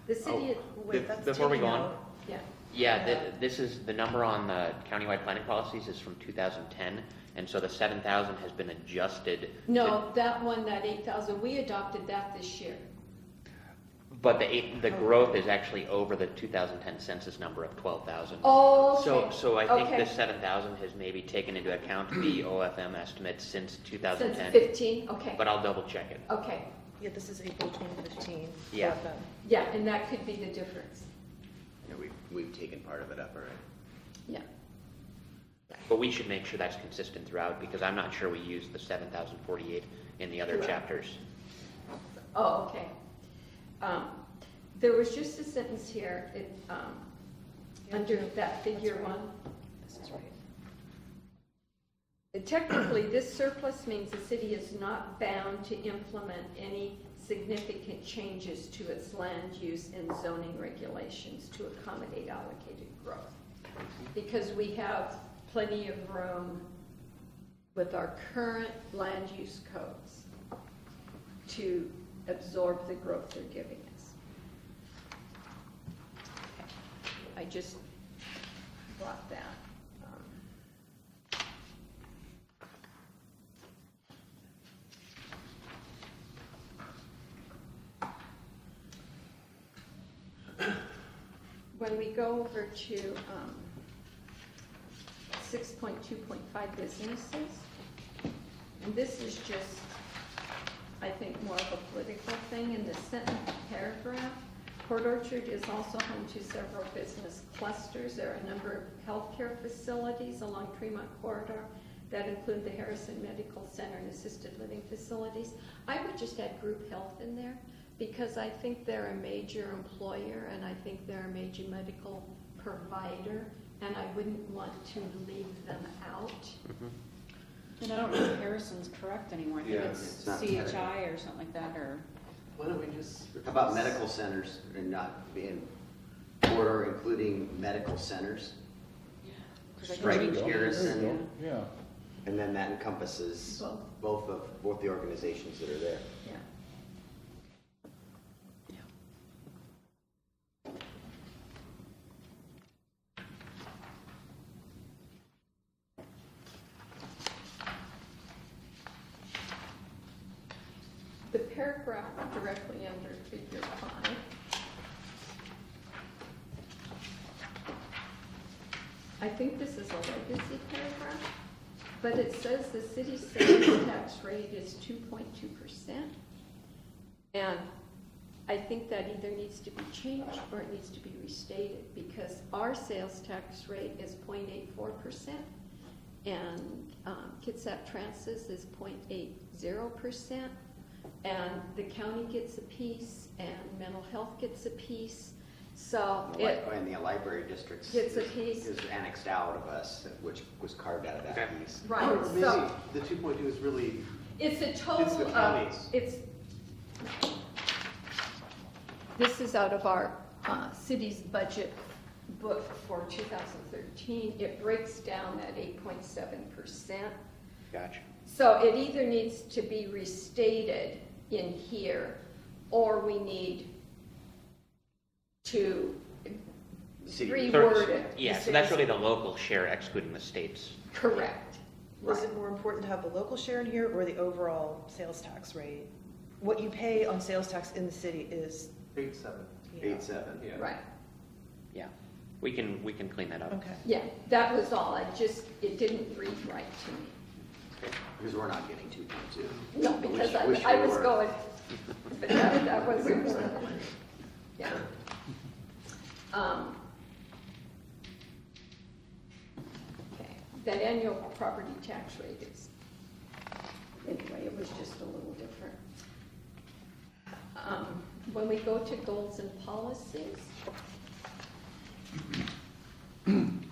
the city, Wait, that's Before we go taken on, out. yeah, yeah, this is, the number on the countywide planning policies is from 2010, and so the 7,000 has been adjusted. no, that one, that 8,000, we adopted that this year. But the growth is actually over the 2010 census number of 12,000. Oh, okay. So I think Okay. the 7,000 has maybe taken into account the OFM estimate since 2010. Since 15, okay, But I'll double check it. okay. Yeah, this is April 2015. Yeah. Yeah, and that could be the difference, Yeah, we've taken part of it up already. yeah. But we should make sure that's consistent throughout, because I'm not sure we use the 7,048 in the other Correct. chapters. Oh, okay. There was just a sentence here, under that figure one. This is right. Technically, this surplus means the city is not bound to implement any significant changes to its land use and zoning regulations to accommodate allocated growth. Because we have plenty of room with our current land use codes to absorb the growth they're giving us. I just brought that. when we go over to 6.2.5 businesses, and this is just, I think, more of a political thing. In the second paragraph, Port Orchard is also home to several business clusters. There are a number of healthcare facilities along Tremont Corridor that include the Harrison Medical Center and assisted living facilities. I would just add group health in there because I think they're a major employer and I think they're a major medical provider, and I wouldn't want to leave them out. And I don't know if Harrison's correct anymore. I think Yeah, it's it's not CHI or something like that, or, Why don't we just? How about medical centers and not being order including medical centers? because I Right, can change Harrison. Yeah. And then that encompasses both the organizations that are there. Yeah. The paragraph directly under figure 5. I think this is a legacy paragraph, but it says the city's sales tax rate is 2.2%. And I think that either needs to be changed or it needs to be restated because our sales tax rate is 0.84%. And Kitsap Trans's is 0.80%. And the county gets a piece, and mental health gets a piece. So And the library districts Gets a piece. is annexed out of us, which was carved out of that Okay. piece. right, Or maybe so the 2.2 is really, it's a It's the total of, county's. this is out of our city's budget book for 2013. It breaks down at 8.7%. Gotcha. So it either needs to be restated in here, or we need to City- reword it. Yeah, so that's really the local share excluding the state's. Correct. Was Right. it more important to have the local share in here or the overall sales tax rate? What you pay on sales tax in the city is, 8.7. 8.7. Yeah. Right, Yeah, we can clean that up. okay. yeah, that was all. It didn't read right to me. Because we're not getting 2.2. No, because Wish I we was were. going, but that wasn't, yeah. Okay, that annual property tax rate is, anyway, it was just a little different. When we go to goals and policies, and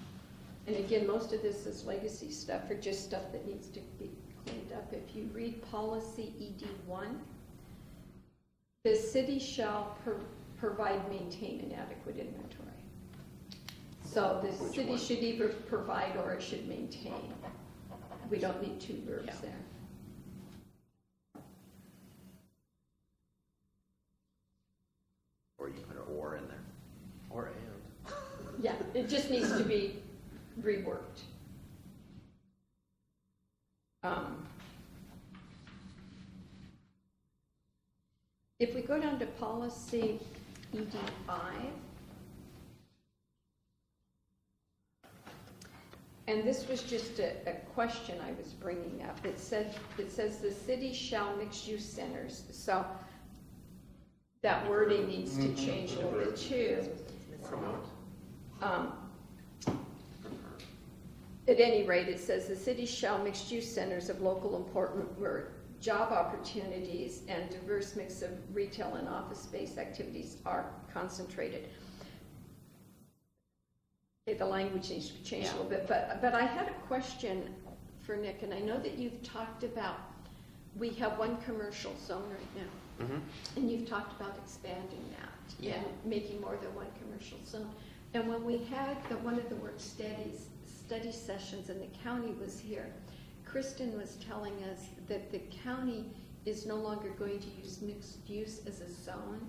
again, most of this is legacy stuff or just stuff that needs to be cleaned up. If you read policy ED1, the city shall provide, maintain an adequate inventory. So the Which city one? should either provide or it should maintain. We don't need two verbs Yeah. there. Or you put an or in there. Or and. Yeah, it just needs to be reworked. If we go down to policy ED5, and this was just a question I was bringing up. It says the city shall mixed-use centers. So that wording needs to change a little bit too. Promote. At any rate, it says the city shall mixed-use centers of local importance where job opportunities and diverse mix of retail and office space activities are concentrated. Okay, the language needs to be changed a little bit, but I had a question for Nick, and I know that you've talked about, we have one commercial zone right now, Mhm. and you've talked about expanding that Yeah. and making more than one commercial zone. And when we had one of the work study sessions and the county was here, Kristen was telling us that the county is no longer going to use mixed use as a zone,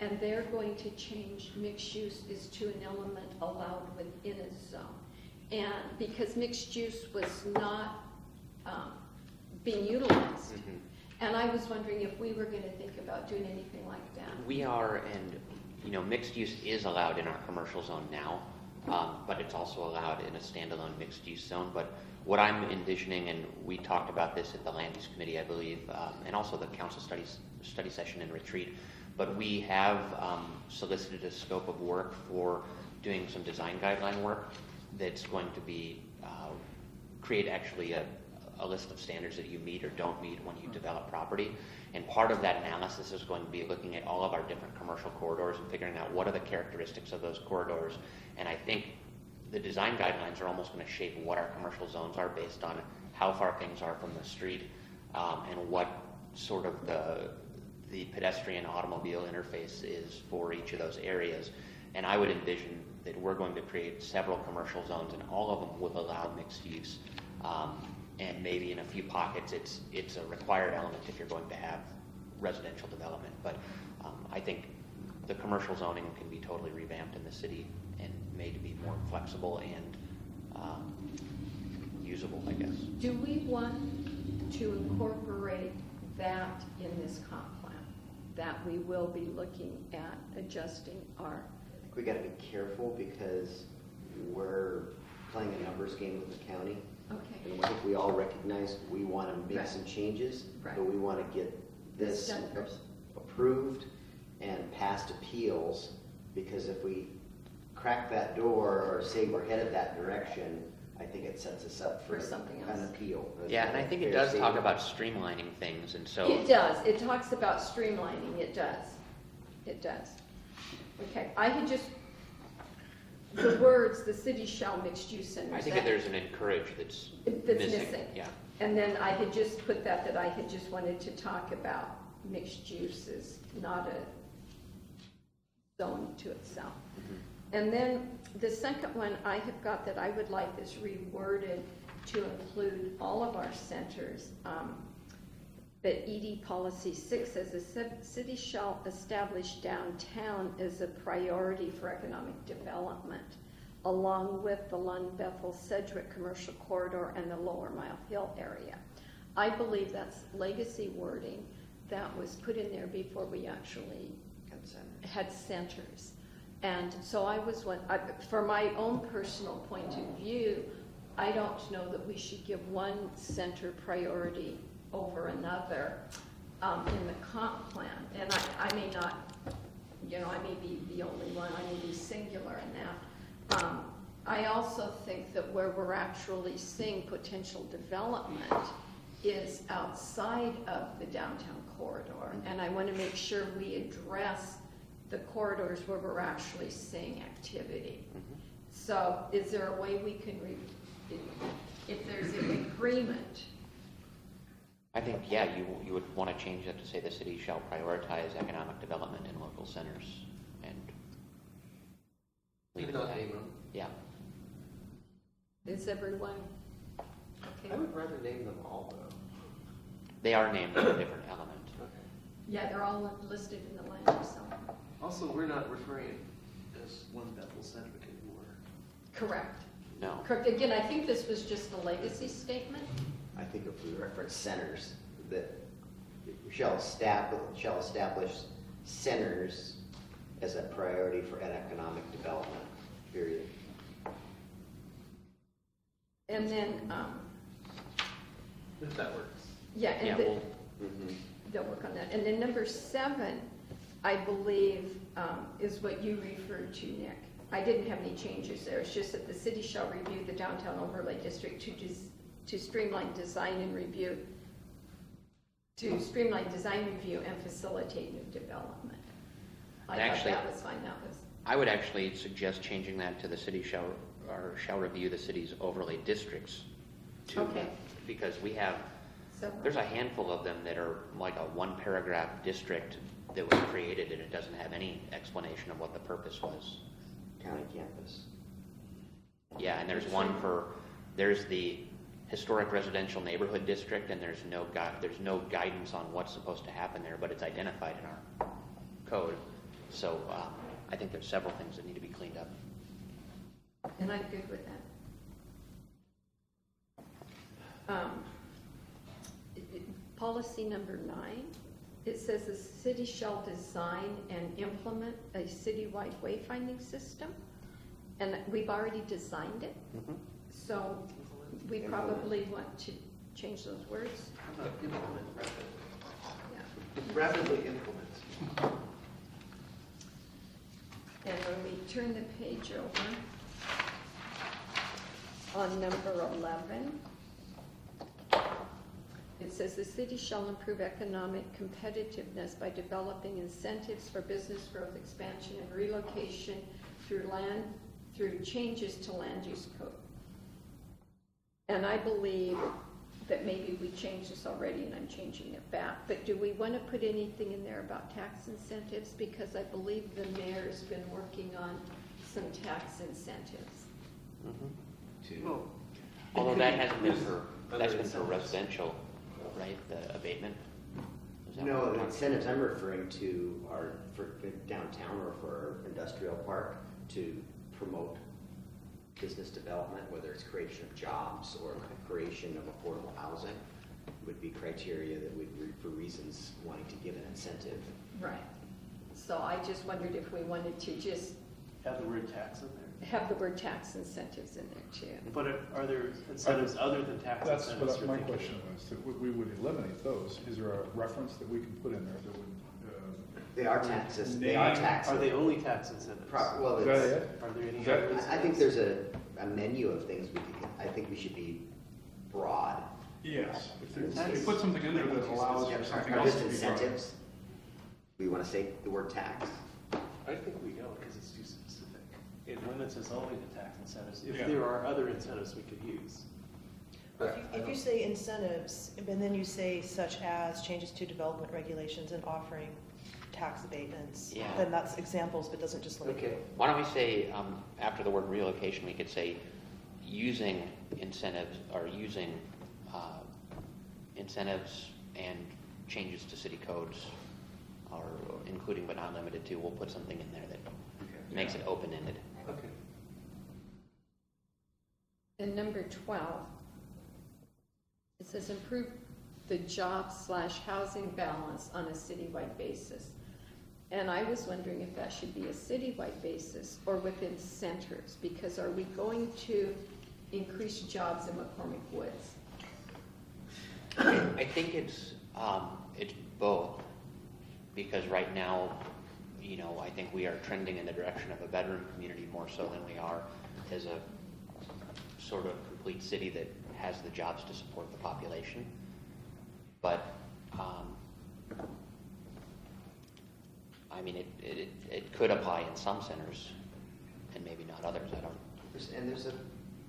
and they're going to change mixed use is to an element allowed within a zone. And because mixed use was not being utilized. And I was wondering if we were going to think about doing anything like that. We are, and mixed use is allowed in our commercial zone now, but it's also allowed in a standalone mixed use zone. But what I'm envisioning, and we talked about this at the land use committee, I believe, and also the council study session and retreat, but we have solicited a scope of work for doing some design guideline work that's going to be create actually a list of standards that you meet or don't meet when you develop property. And part of that analysis is going to be looking at all of our different commercial corridors and figuring out what are the characteristics of those corridors. And I think the design guidelines are almost going to shape what our commercial zones are based on how far things are from the street, and what sort of the pedestrian automobile interface is for each of those areas. And I would envision that we're going to create several commercial zones, and all of them will allow mixed use. And maybe in a few pockets it's a required element if you're going to have residential development. But I think the commercial zoning can be totally revamped in the city and made to be more flexible and usable, I guess. Do we want to incorporate that in this comp plan? That we will be looking at adjusting our, I think we gotta be careful because we're playing a numbers game with the county. okay, And I think we all recognize we want to make Right. some changes, Right. but we want to get this This done first. approved and past appeals, because if we crack that door or say we're headed that direction, I think it sets us up for For something an else. appeal. Yeah, and I think it Fair does talk statement. about streamlining things, and so it does, it talks about streamlining, it does, it does. Okay, I had just, the words, the city shall mixed use centers. I think that there's an encourage that's missing. Yeah. And then I had just put that I had just wanted to talk about mixed uses, not a zone to itself. And then the second one I have got that I would like this reworded to include all of our centers. That ED policy 6 says the city shall establish downtown as a priority for economic development, along with the Lund, Bethel, Sedgwick commercial corridor and the Lower Mile Hill area. I believe that's legacy wording that was put in there before we actually had centers. And so I was for my own personal point of view, I don't know that we should give one center priority over another in the comp plan. And I may not, I may be the only one, I may be singular in that. I also think that where we're actually seeing potential development is outside of the downtown corridor. And I want to make sure we address the corridors where we're actually seeing activity. So is there a way we can, if there's an agreement? I think, yeah, you would want to change that to say the city shall prioritize economic development in local centers and leave it at Not that. name them. Yeah. Is everyone okay? I would rather name them all though. They are named in a different element. Okay. Yeah, they're all listed in the land use zone. Also, we're not referring as one Bethel Sedgwick anymore. Correct. No. Correct. Again, I think this was just a legacy statement. I think if we reference centers, that shall establish centers as a priority for economic development, period. And then, If that works. yeah, and Yeah, they'll work on that. And then number 7, I believe, is what you referred to, Nick. I didn't have any changes there. It's just that the city shall review the downtown overlay district to streamline design and review, and facilitate new development. I thought Actually- that was fine. That was, I would actually suggest changing that to the city shall review the city's overlay districts too. Okay. Because there's a handful of them that are like a 1-paragraph district that was created and it doesn't have any explanation of what the purpose was. County campus. Yeah, and there's the historic residential neighborhood district, and there's no guidance on what's supposed to happen there, but it's identified in our code. So I think there's several things that need to be cleaned up. and I'm good with that. Policy number 9 it says the city shall design and implement a citywide wayfinding system. And we've already designed it, Mhm. so we probably want to change those words. How about implement rapidly? Yeah. Rapidly implement. And when we turn the page over, on number 11, it says the city shall improve economic competitiveness by developing incentives for business growth, expansion, and relocation through changes to land use code. And I believe that maybe we changed this already and I'm changing it back, but do we want to put anything in there about tax incentives? Because I believe the mayor's been working on some tax incentives. Mhm. Well, Although that hasn't been for, Other that's been for incentives. residential, right, the abatement? Is that what No, we're the talking- incentives I'm referring to are for downtown or for industrial park to promote business development, whether it's creation of jobs or creation of affordable housing, would be criteria that would, for reasons wanting to give an incentive. Right. So I just wondered if we wanted to just have the word tax in there. have the word tax incentives in there too. But are there incentives other than tax That's incentives? what you're my thinking question of? was, that we would eliminate those. Is there a reference that we can put in there that would, They are taxes, they are Name- taxes. Are they only tax incentives? Well, is that it's, it? Are there any Is that- other I think there's a menu of things we could, I think we should be broad. Yes, if you put something in there that allows for something Are else just to be done. incentives? We want to say the word tax? I think we don't, because it's too specific. It limits us only to tax incentives. If Yeah. there are other incentives we could use. If you say incentives, and then you say such as changes to development regulations and offering tax abatements, Yeah. then that's examples, but doesn't just limit. Okay. Why don't we say, after the word relocation, we could say using incentives, or using incentives and changes to city codes, or including but not limited to, we'll put something in there that makes it open-ended. Okay. And number 12, it says improve the job/housing balance on a citywide basis. And I was wondering if that should be a citywide basis or within centers, because are we going to increase jobs in McCormick Woods? I think it's both, because right now, I think we are trending in the direction of a bedroom community more so than we are as a sort of complete city that has the jobs to support the population. But, I mean, it could apply in some centers and maybe not others, I don't. And there's a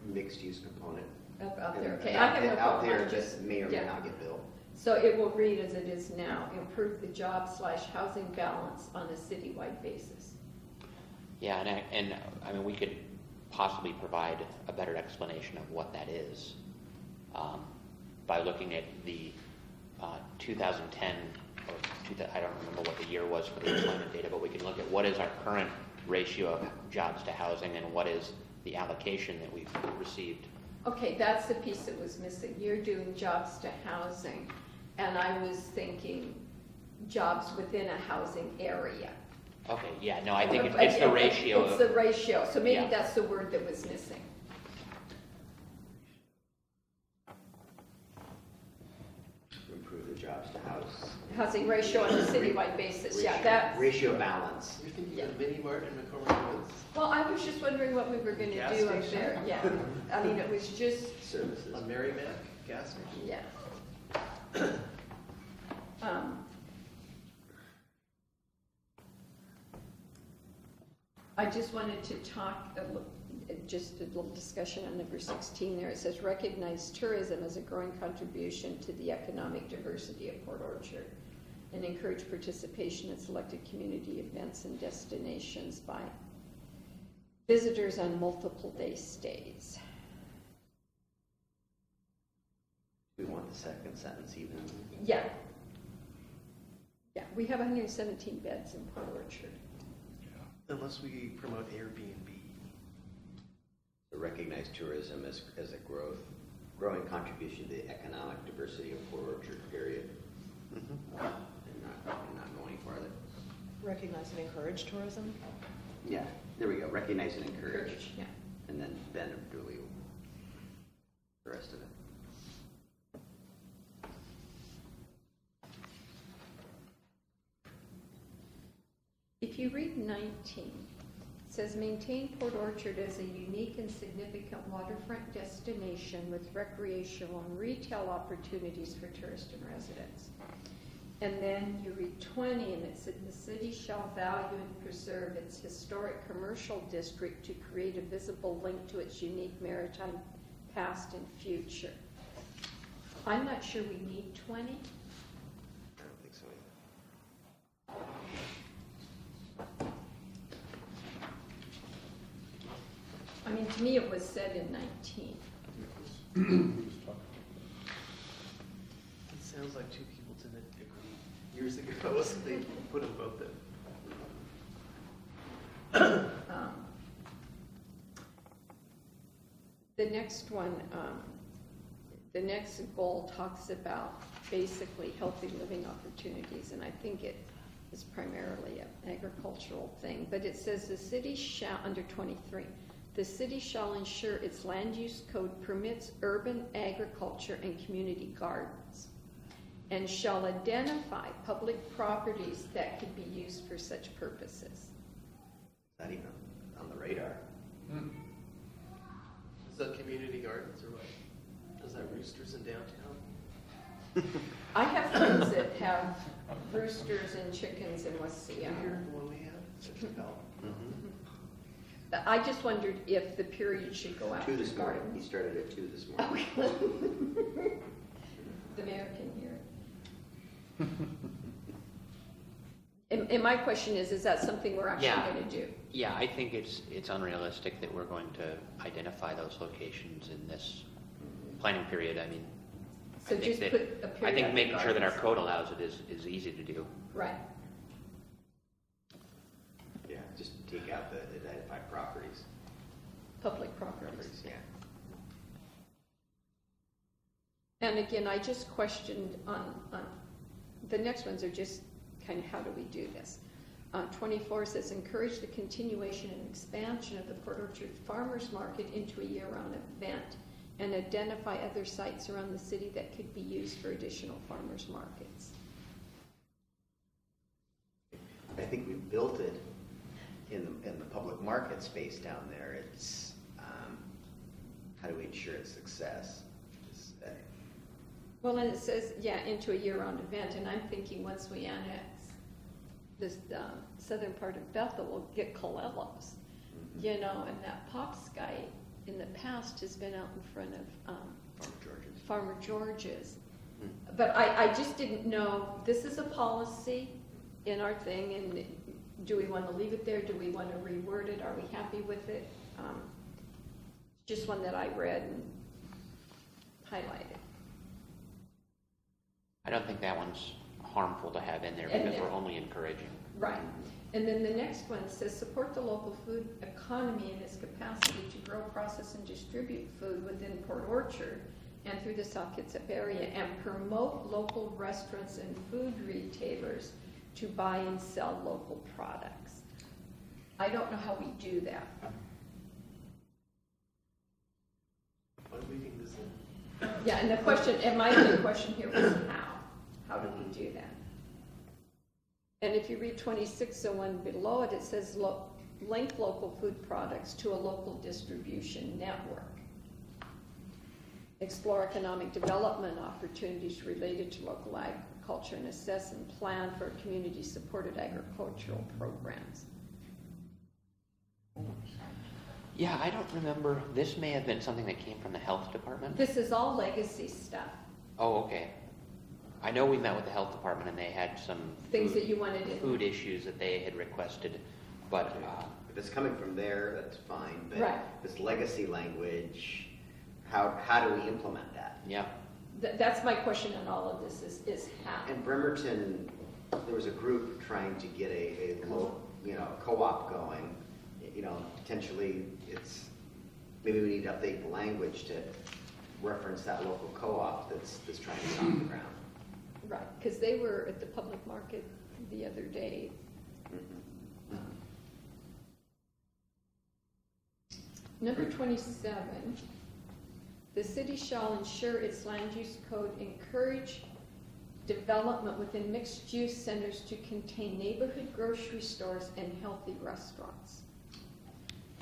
mixed-use component. Up there, okay. I have no Out problem. there I'm just- that may or may yeah. not get built. So it will read as it is now, improve the job/housing balance on a citywide basis. Yeah, and I mean, we could possibly provide a better explanation of what that is by looking at the 2010, or I don't remember what the year was for the employment data, but we can look at what is our current ratio of jobs to housing and what is the allocation that we've received. Okay, that's the piece that was missing. You're doing jobs to housing, and I was thinking jobs within a housing area. Okay, yeah, no, I think it's the ratio It's of, the ratio, so maybe Yeah. that's the word that was missing. Improve the jobs to house. Housing ratio on a citywide basis, yeah, that, Ratio balance. You're thinking Yeah. of Mini Mart in McCormick Woods? well, I was just wondering what we were gonna Gas do up station? there, yeah. I mean, it was just, Services. A Merrimack gas station? yeah. I just wanted to talk, just a little discussion on number 16 there. It says recognize tourism as a growing contribution to the economic diversity of Port Orchard and encourage participation in selected community events and destinations by visitors on multiple day stays. We want the second sentence even. Yeah. Yeah, we have 117 beds in Port Orchard. Unless we promote Airbnb. Recognize tourism as a growing contribution to the economic diversity of Port Orchard, period. and not going farther. Recognize and encourage tourism. Yeah, there we go, recognize and encourage. Yeah. And then do we, the rest of it. If you read 19, it says maintain Port Orchard as a unique and significant waterfront destination with recreational and retail opportunities for tourists and residents. And then you read 20, and it said the city shall value and preserve its historic commercial district to create a visible link to its unique maritime past and future. I'm not sure we need 20. I don't think so either. I mean, to me, it was said in 19. It sounds like two people didn't agree years ago, so they put them both in. The next one, the next goal talks about basically healthy living opportunities, and I think it is primarily an agricultural thing, but it says the city shall, under 23, the city shall ensure its land use code permits urban agriculture and community gardens, and shall identify public properties that could be used for such purposes. Is that even on the radar? Is that community gardens or what? Is that Roosters in downtown? I have friends that have roosters and chickens in West Did you Seattle. hear the one we had? Such a hell. I just wondered if the period should go 2 after this morning, he gardens. started at 2 this morning. Okay. The mayor can hear it. And my question is that something we're actually Yeah. going to do? Yeah, I think it's unrealistic that we're going to identify those locations in this planning period. I mean, So I think just that- put a period I think after making sure that our gardens. code allows it is easy to do. Right. Yeah, just take out the identified properties. Public properties. Yeah. And again, I just questioned on the next ones are just kind of how do we do this? 24 says encourage the continuation and expansion of the Port Orchard Farmers Market into a year-round event and identify other sites around the city that could be used for additional farmers markets. I think we built it in the public market space down there. It's, how do we ensure its success? It's, Well, and it says, yeah, into a year-round event, and I'm thinking once we annex this southern part of Bethel, we'll get Colello's, you know, and that Pops guy in the past has been out in front of Farmer George's. But I just didn't know, this is a policy in our thing, and do we want to leave it there? Do we want to reword it? Are we happy with it? Just one that I read and highlighted. I don't think that one's harmful to have in there And because no. we're only encouraging. Right. And then the next one says support the local food economy and its capacity to grow, process, and distribute food within Port Orchard and through the South Kitsap area, and promote local restaurants and food retailers to buy and sell local products. I don't know how we do that. By weaving this in. Yeah, and the question, and my other question here was how? How do we do that? And if you read 26, the one below it, it says link local food products to a local distribution network. Explore economic development opportunities related to local agriculture and assess and plan for community-supported agricultural programs. Yeah, I don't remember. This may have been something that came from the health department. This is all legacy stuff, Oh, okay. I know we met with the health department and they had some things that you wanted in. food issues that they had requested, but if it's coming from there, that's fine, but Right. this legacy language, how do we implement that? yeah. That's my question on all of this is how. In Bremerton, there was a group trying to get a co-op going. You know, potentially maybe we need to update the language to reference that local co-op that's trying to get off the ground. Right, because they were at the public market the other day. Number 27, the city shall ensure its land use code encourage development within mixed-use centers to contain neighborhood grocery stores and healthy restaurants.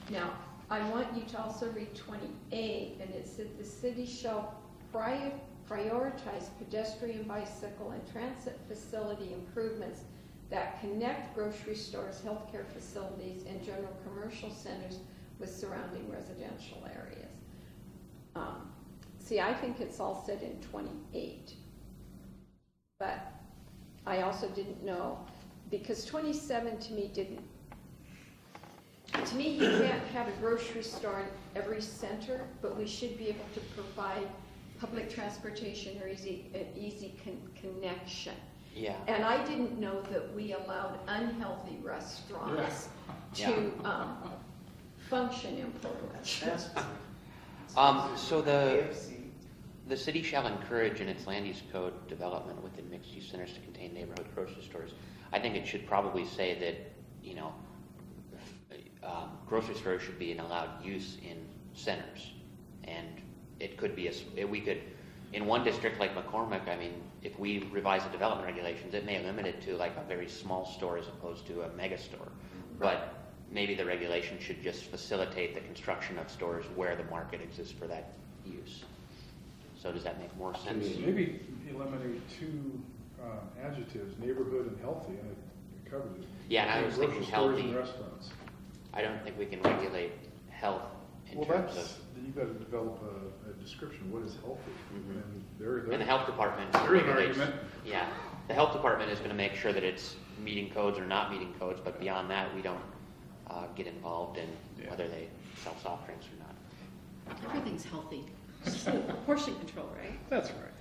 Now, I want you to also read 20A, and it said the city shall prioritize pedestrian, bicycle, and transit facility improvements that connect grocery stores, healthcare facilities, and general commercial centers with surrounding residential areas. See, I think it's all said in 28, but I also didn't know, because 27 to me didn't, to me you can't have a grocery store in every center, but we should be able to provide public transportation or easy connection. Yeah. And I didn't know that we allowed unhealthy restaurants to function in Portland. So the city shall encourage in its land use code development within mixed-use centers to contain neighborhood grocery stores. I think it should probably say that, you know, grocery stores should be an allowed use in centers. And it could be, we could, in one district like McCormick, I mean, if we revise the development regulations, it may limit it to like a very small store as opposed to a mega store. But maybe the regulation should just facilitate the construction of stores where the market exists for that use. So does that make more sense? Maybe eliminate two adjectives, neighborhood and healthy, and it covers it. Yeah, and I was thinking Grocery stores healthy. and restaurants. I don't think we can regulate health in Well, terms that's, of, you gotta develop a description, what is healthy? Mhm. And they're and the health department There is an regulates. argument. Yeah, the health department is going to make sure that it's meeting codes or not meeting codes, but beyond that, we don't get involved in Yeah. whether they sell soft drinks or not. Everything's healthy. Portion control, right? That's right.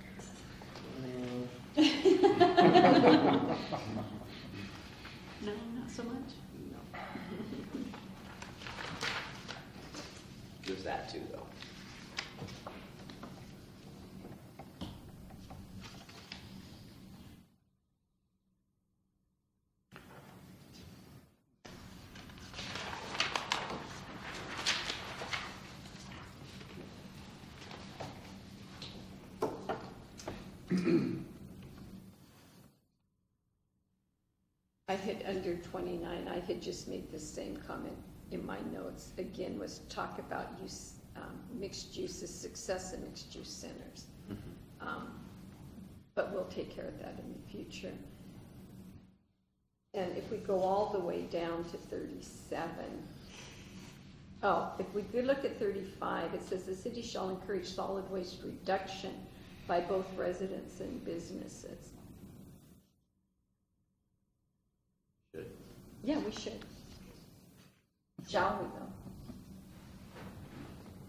No, not so much. There's that too, though. I had under 29, I had just made the same comment in my notes. Again, was talk about use, mixed uses, success in mixed use centers. But we'll take care of that in the future. And if we go all the way down to 37, if we could look at 35, it says the city shall encourage solid waste reduction by both residents and businesses. Should. Yeah, we should. Shall we though?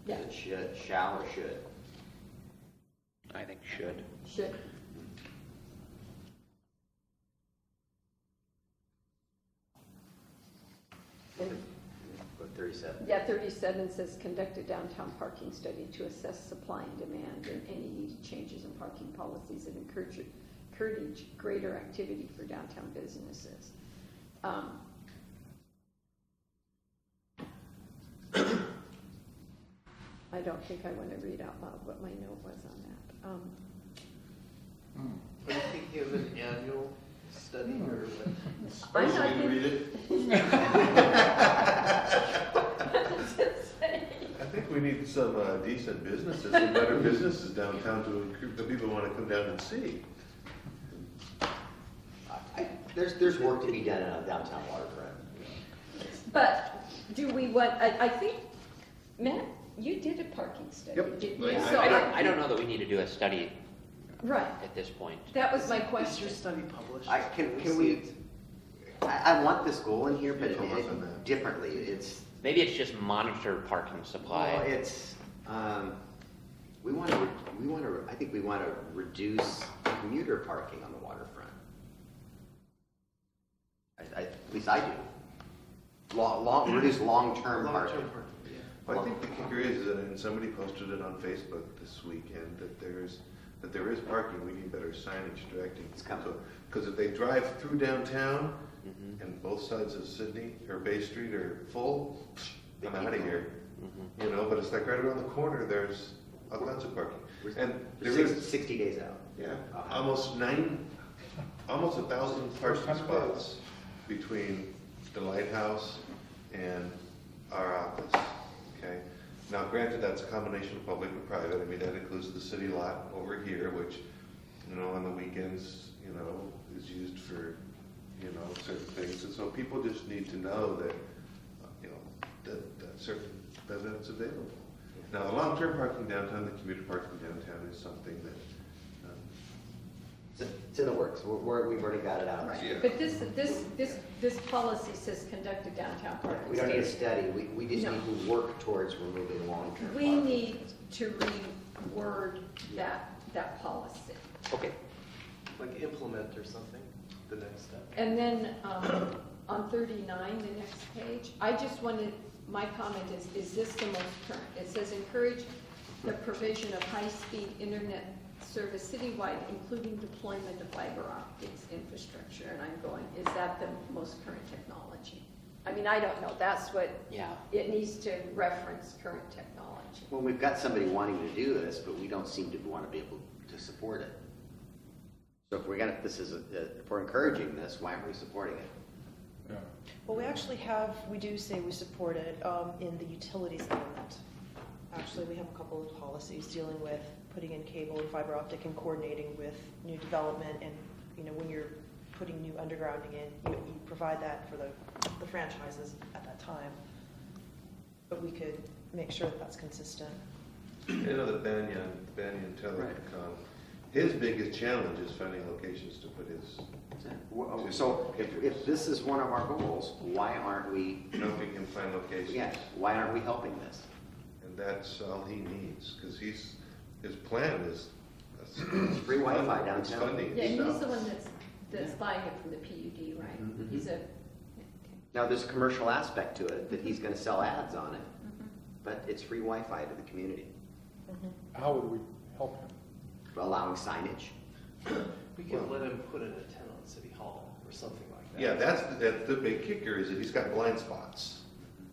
Yeah, Is it should, shall, or should? I think should. should. Put 37. Yeah, 37 says conduct a downtown parking study to assess supply and demand and any needed changes in parking policies that encourage greater activity for downtown businesses. I don't think I want to read out loud what my note was on that. Are you thinking of an annual study or what? I'm not Supposed to read it. I think we need some decent businesses, some better businesses downtown to recruit the people who want to come down and see. There's work to be done on downtown waterfront. But do we want, I think, Matt, you did a parking study, Yep. didn't you? I, So I don't know that we need to do a study Right, at this point. that was my Is your question. study published? Can see we, it? I want this goal in here, but Tell us on that. differently. It's, Maybe it's just monitor parking supply. well, it's, we want to, I think we want to reduce commuter parking on the waterfront. At least I do. Reduce long-term parking. Long-term parking, yeah. Well, I think the kicker is that, and somebody posted it on Facebook this weekend, that there's that there is parking, we need better signage directing. It's coming. Because if they drive through downtown and both sides of Sydney or Bay Street are full, I'm out of here. You know, but it's like right around the corner, there's all kinds of parking. And there is, 60 days out. yeah, almost 1,000 parking spots between the lighthouse and our office, okay? Now granted, that's a combination of public and private. I mean, that includes the city lot over here, which, you know, on the weekends, you know, is used for, you know, certain things. And so people just need to know that, you know, that it's available. Now, the long-term parking downtown, the commuter parking downtown is something that, It's in the works. We've already got it out. Right. Yeah. But this policy says conduct a downtown parking We don't need a study. study. We just No. need to work towards removing long-term We parking. need to reword that policy. Okay. Like implement or something, the next step. And then on 39, the next page, I just wanted, my comment is this the most current? It says encourage the provision of high-speed internet service citywide, including deployment of fiber optics infrastructure. And I'm going, is that the most current technology? I mean, I don't know. That's what, Yeah. it needs to reference current technology. Well, we've got somebody wanting to do this, but we don't seem to want to be able to support it. So if we're gonna, if we're encouraging this, why aren't we supporting it? Yeah. Well, we do say we support it in the utilities element. Actually, we have a couple of policies dealing with putting in cable and fiber optic and coordinating with new development. And, you know, when you're putting new undergrounding in, you provide that for the franchises at that time. But we could make sure that that's consistent. you know, the Banyan Telecom, his biggest challenge is finding locations to put his, So if this is one of our goals, why aren't we, you know, if he can find locations. yeah, why aren't we helping this? And that's all he needs, because his plan is. It's free Wi-Fi downtown. It's funding Yeah, he's itself. the one that's buying it from the PUD, right? Mhm. He's a, Now, there's a commercial aspect to it, that he's gonna sell ads on it, but it's free Wi-Fi to the community, How would we help him? allowing signage. We can let him put an antenna on City Hall or something like that. Yeah, that's the big kicker, is that he's got blind spots.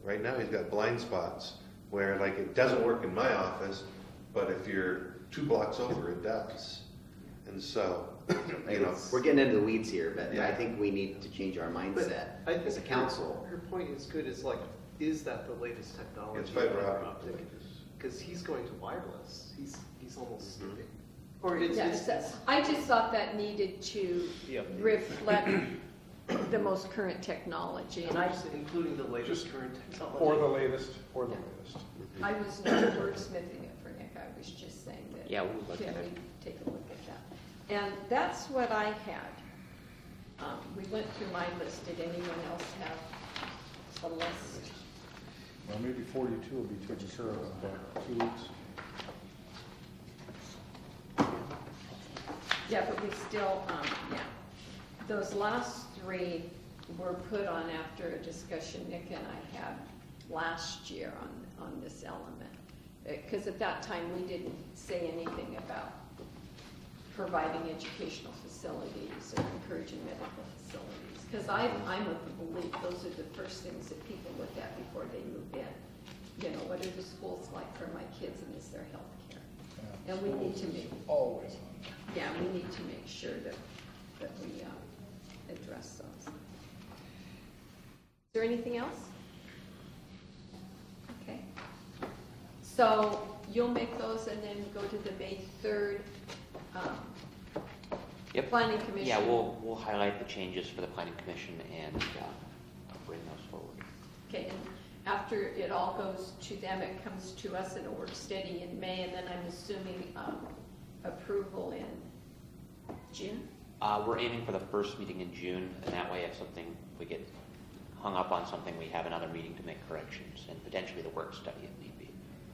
Right now, he's got blind spots where, like, it doesn't work in my office, but if you're 2 blocks over, it does. And so, you know, We're getting into the weeds here, but I Yeah. think we need to change our mindset I think as a council. Her point is good, is like, is that the latest technology? it's fiber optic. Because he's going to wireless, he's almost Mhm. skipping. Or it's, yes, I just thought that needed to reflect the most current technology. And including the latest Just current technology. Or the latest. I was not wordsmithing it for Nick, I was just saying that. Yeah, we'll look Can at we it. take a look at that? And that's what I had. We went through my list. Did anyone else have a list? Well, maybe 42 will be taken care of in about 2 weeks. Yeah, but we still, yeah. Those last 3 were put on after a discussion Nick and I had last year on this element. Because at that time, we didn't say anything about providing educational facilities or encouraging medical facilities. Because I'm of the belief those are the first things that people look at before they move in. You know, what are the schools like for my kids, and is their health care? Yeah, And we need to schools make, is always on. yeah, we need to make sure that we address those. Is there anything else? Okay. So you'll make those and then go to the May 3rd Yep. Planning Commission? Yeah, we'll highlight the changes for the planning commission and bring those forward. Okay, and after it all goes to them, it comes to us in a work study in May, and then I'm assuming approval in June? We're aiming for the first meeting in June, and that way if we get hung up on something, we have another meeting to make corrections, and potentially the work study if need be.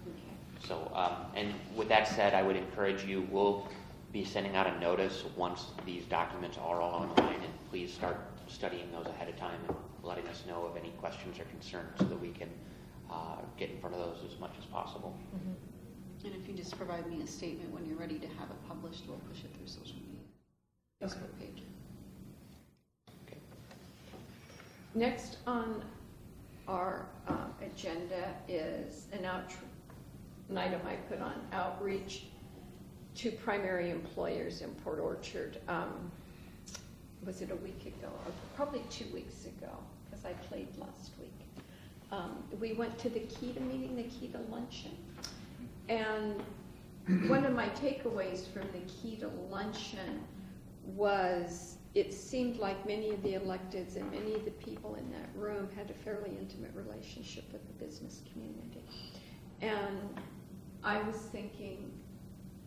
Okay. So, and with that said, I would encourage you, we'll be sending out a notice once these documents are all online, and please start studying those ahead of time and letting us know of any questions or concerns so that we can get in front of those as much as possible. And if you just provide me a statement when you're ready to have it published, we'll push it through social media. Facebook page. Next on our agenda is an item I put on outreach to primary employers in Port Orchard. Was it a week ago? Or probably 2 weeks ago, because I played last week. We went to the KEDA meeting, the KEDA luncheon, and one of my takeaways from the KEDA luncheon was it seemed like many of the electeds and many of the people in that room had a fairly intimate relationship with the business community. And I was thinking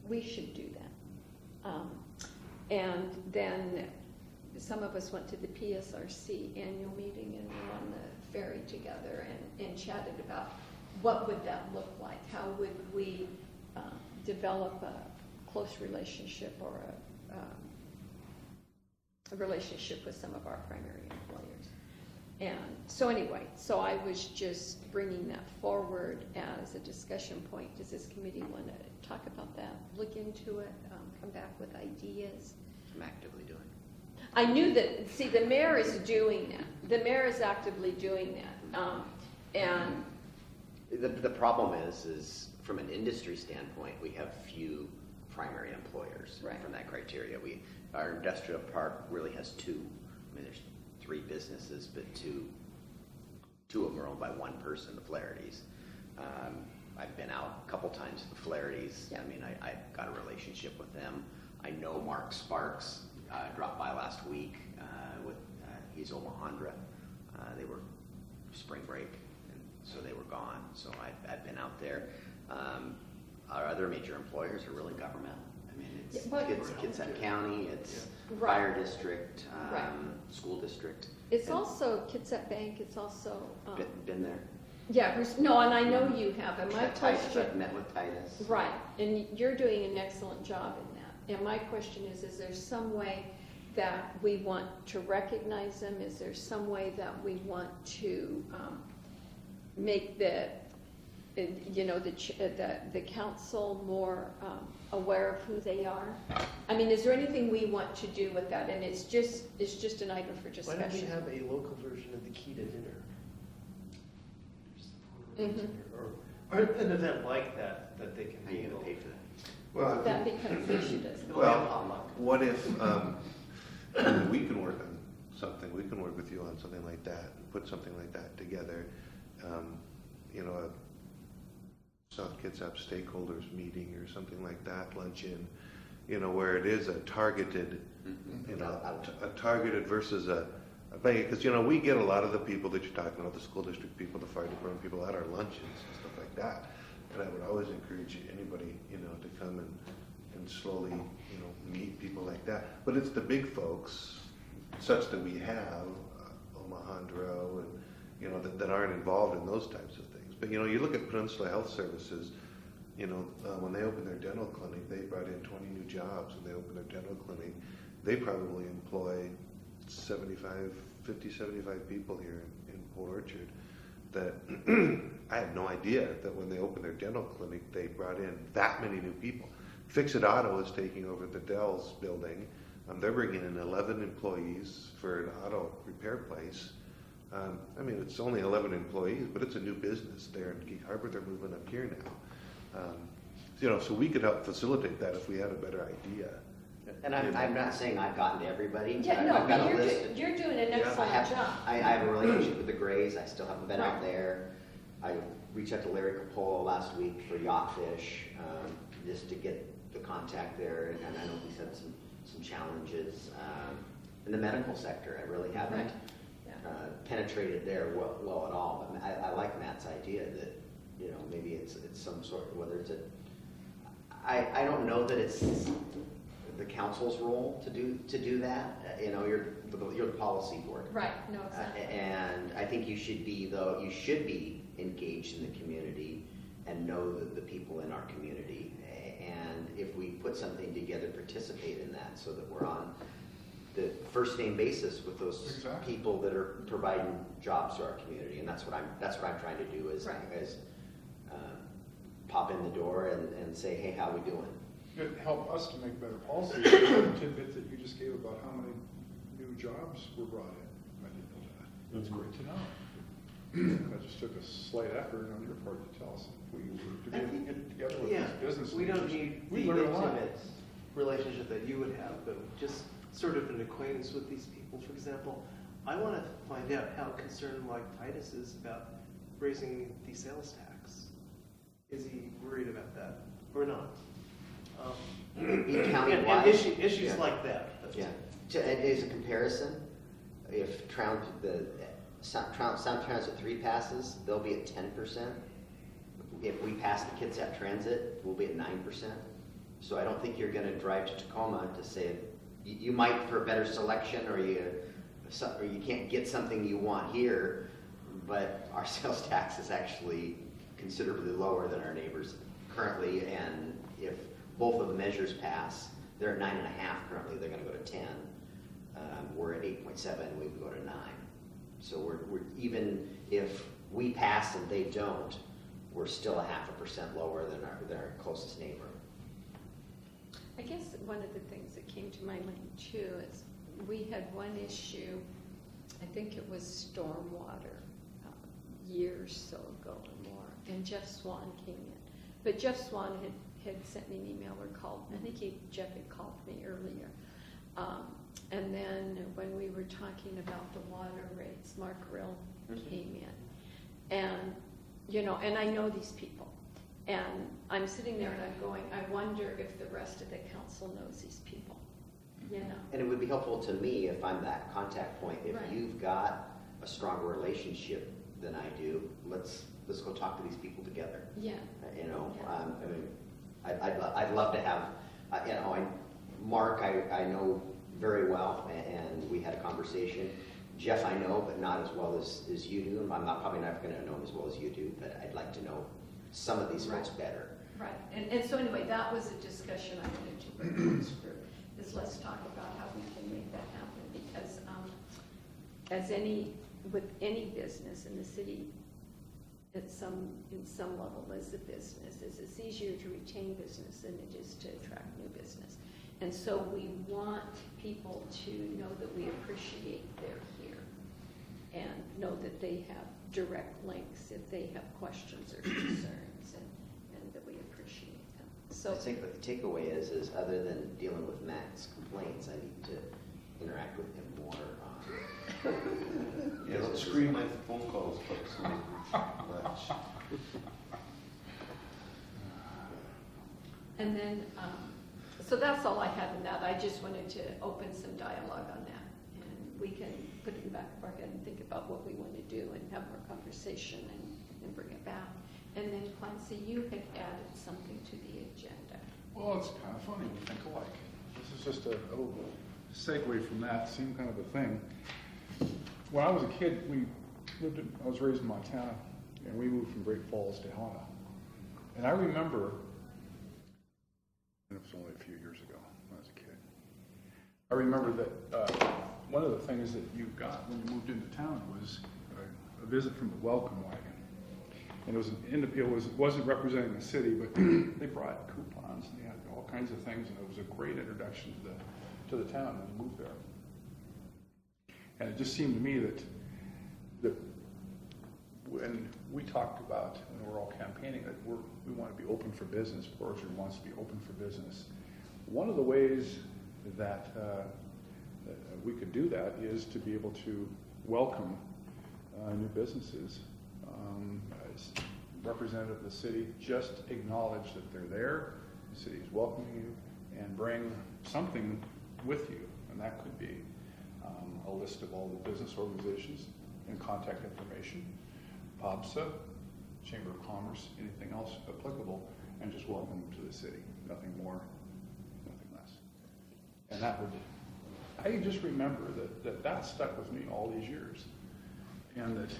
we should do that. And then some of us went to the PSRC annual meeting and were on the ferry together and chatted about what would that look like? How would we develop a close relationship or a relationship with some of our primary employers. And so anyway, so I was just bringing that forward as a discussion point. Does this committee want to talk about that, look into it, come back with ideas? I'm actively doing it. I knew that, see, the mayor is doing that. The mayor is actively doing that. And The problem is from an industry standpoint, we have few primary employers Right. from that criteria. Our industrial park really has two. I mean, there's 3 businesses, but two of them are owned by one person, the Flaherty's. I've been out a couple times to the Flaherty's. Yeah. I mean, I got a relationship with them. I know Mark Sparks, dropped by last week with, he's Omahandra. They were spring break, and so they were gone. So I've been out there. Our other major employers are really government. I mean, it's Yeah, but- Kitsap County, it's Right. fire district, Right. school district. it's also Kitsap Bank, it's also, Been there. yeah, no, and I know you have. And my Titus, I've question, met with Titus. right, and you're doing an excellent job in that. And my question is there some way that we want to recognize them? Is there some way that we want to make the council more aware of who they are? I mean, is there anything we want to do with that? And it's just an item for Why don't we discussion. have a local version of the KEDA dinner? Mhm. Or an event like that, that they can How are you handle. gonna pay for that? Well, That becomes issue, doesn't it? well, what if, we can work on something, we can work with you on something like that, put something like that together, a South Kitsap stakeholders meeting or something like that, luncheon, where it is a targeted, a targeted versus a thing, because, we get a lot of the people that you're talking about, the school district people, the fire department people at our luncheons and stuff like that. And I would always encourage anybody, to come and slowly, meet people like that. But it's the big folks, such that we have, Omahandra and, that aren't involved in those types of things. But, you look at Peninsula Health Services, when they opened their dental clinic, they brought in 20 new jobs. When they opened their dental clinic, they probably employ 50, 75 people here in Port Orchard that I had no idea that when they opened their dental clinic, they brought in that many new people. Fix-It Auto is taking over the Dell's building. They're bringing in 11 employees for an auto repair place. I mean, it's only 11 employees, but it's a new business there in Geek Harbor. They're moving up here now. So we could help facilitate that if we had a better idea. And I'm not saying I've gotten to everybody. Yeah, I've got a no, list. you're doing an I excellent have, job. I have a relationship with the Grays. I still haven't been out Right. there. I reached out to Larry Capola last week for Yachtfish, just to get the contact there. And I know he's had some challenges in the medical sector. I really haven't Right. Yeah. penetrated there well at all. But I like Matt's idea that maybe it's some sort of, whether it's I don't know that it's the council's role to do that. You're the policy board. Right, no, exactly. And I think you should be engaged in the community and know the people in our community. And if we put something together, participate in that so that we're on the first name basis with those Exactly. people that are providing jobs to our community. And that's what I'm trying to do as Right. pop in the door and say, hey, how we doing? It'd help us to make better policies. The tidbit that you just gave about how many new jobs were brought in. I didn't know that. That's great to know. That just took a slight effort on your part to tell us if we were to get together with Yeah, these business we don't leaders. need We the learned a lot. intimate relationship that you would have, but just sort of an acquaintance with these people. For example, I want to find out how concerned like Titus is about raising the sales tax. Is he worried about that or not? Countywide? And issues Yeah. like that. Yeah. As a comparison, if Sound Transit 3 passes, they'll be at 10%. If we pass the Kitsap Transit, we'll be at 9%. So I don't think you're going to drive to Tacoma to say, you might for better selection, or you can't get something you want here, but our sales tax is actually considerably lower than our neighbors currently, and if both of the measures pass, they're at 9.5 currently, they're going to go to 10. We're at 8.7, we would go to 9. So we're even if we pass and they don't, we're still 0.5% lower than our closest neighbor. I guess one of the things that came to my mind too is we had one issue, I think it was stormwater, years so ago or more, and Jeff Swan came in. But Jeff Swan had sent me an email or called, I think Jeff had called me earlier. And then when we were talking about the water rates, Mark Rill came in. And, and I know these people. And I'm sitting there and I'm going, I wonder if the rest of the council knows these people, And it would be helpful to me if I'm that contact point. If Right. you've got a stronger relationship than I do, let's go talk to these people together. Yeah. I'd love to have, Mark I know very well, and we had a conversation. Jeff I know, but not as well as you do. I'm probably not going to know him as well as you do, but I'd like to know some of these folks better. Right. And so anyway, that was a discussion I wanted to bring to this group, is let's talk about how we can make that happen, because with any business in the city, in some level as a business, it's easier to retain business than it is to attract new business. And so we want people to know that we appreciate they're here and know that they have direct links if they have questions or concerns, and that we appreciate them. So I think what the takeaway is other than dealing with Matt's complaints, I need to interact with him more. Yeah, don't screen my phone calls, folks. Much. And then, so that's all I have in that. I just wanted to open some dialogue on that. And we can put it in the back of our head and think about what we want to do and have more conversation and bring it back. And then Clancy, you had added something to the agenda. Well, it's kind of funny, we think alike. This is just a little segue from that, same kind of a thing. When I was a kid, I was raised in Montana, and we moved from Great Falls to Helena. And I remember, and it was only a few years ago when I was a kid, I remember that one of the things that you got when you moved into town was a visit from the welcome wagon. And it wasn't representing the city, but they brought coupons and they had all kinds of things, and it was a great introduction to the town when you moved there. And it just seemed to me that when we talked about, when we're all campaigning, that we want to be open for business, Orchard wants to be open for business. One of the ways that we could do that is to be able to welcome new businesses. As representative of the city, just acknowledge that they're there, the city is welcoming you, and bring something with you. And that could be a list of all the business organizations and contact information, POBSA, Chamber of Commerce, anything else applicable, and just welcome them to the city. Nothing more, nothing less. And that would, I just remember that stuck with me all these years. And that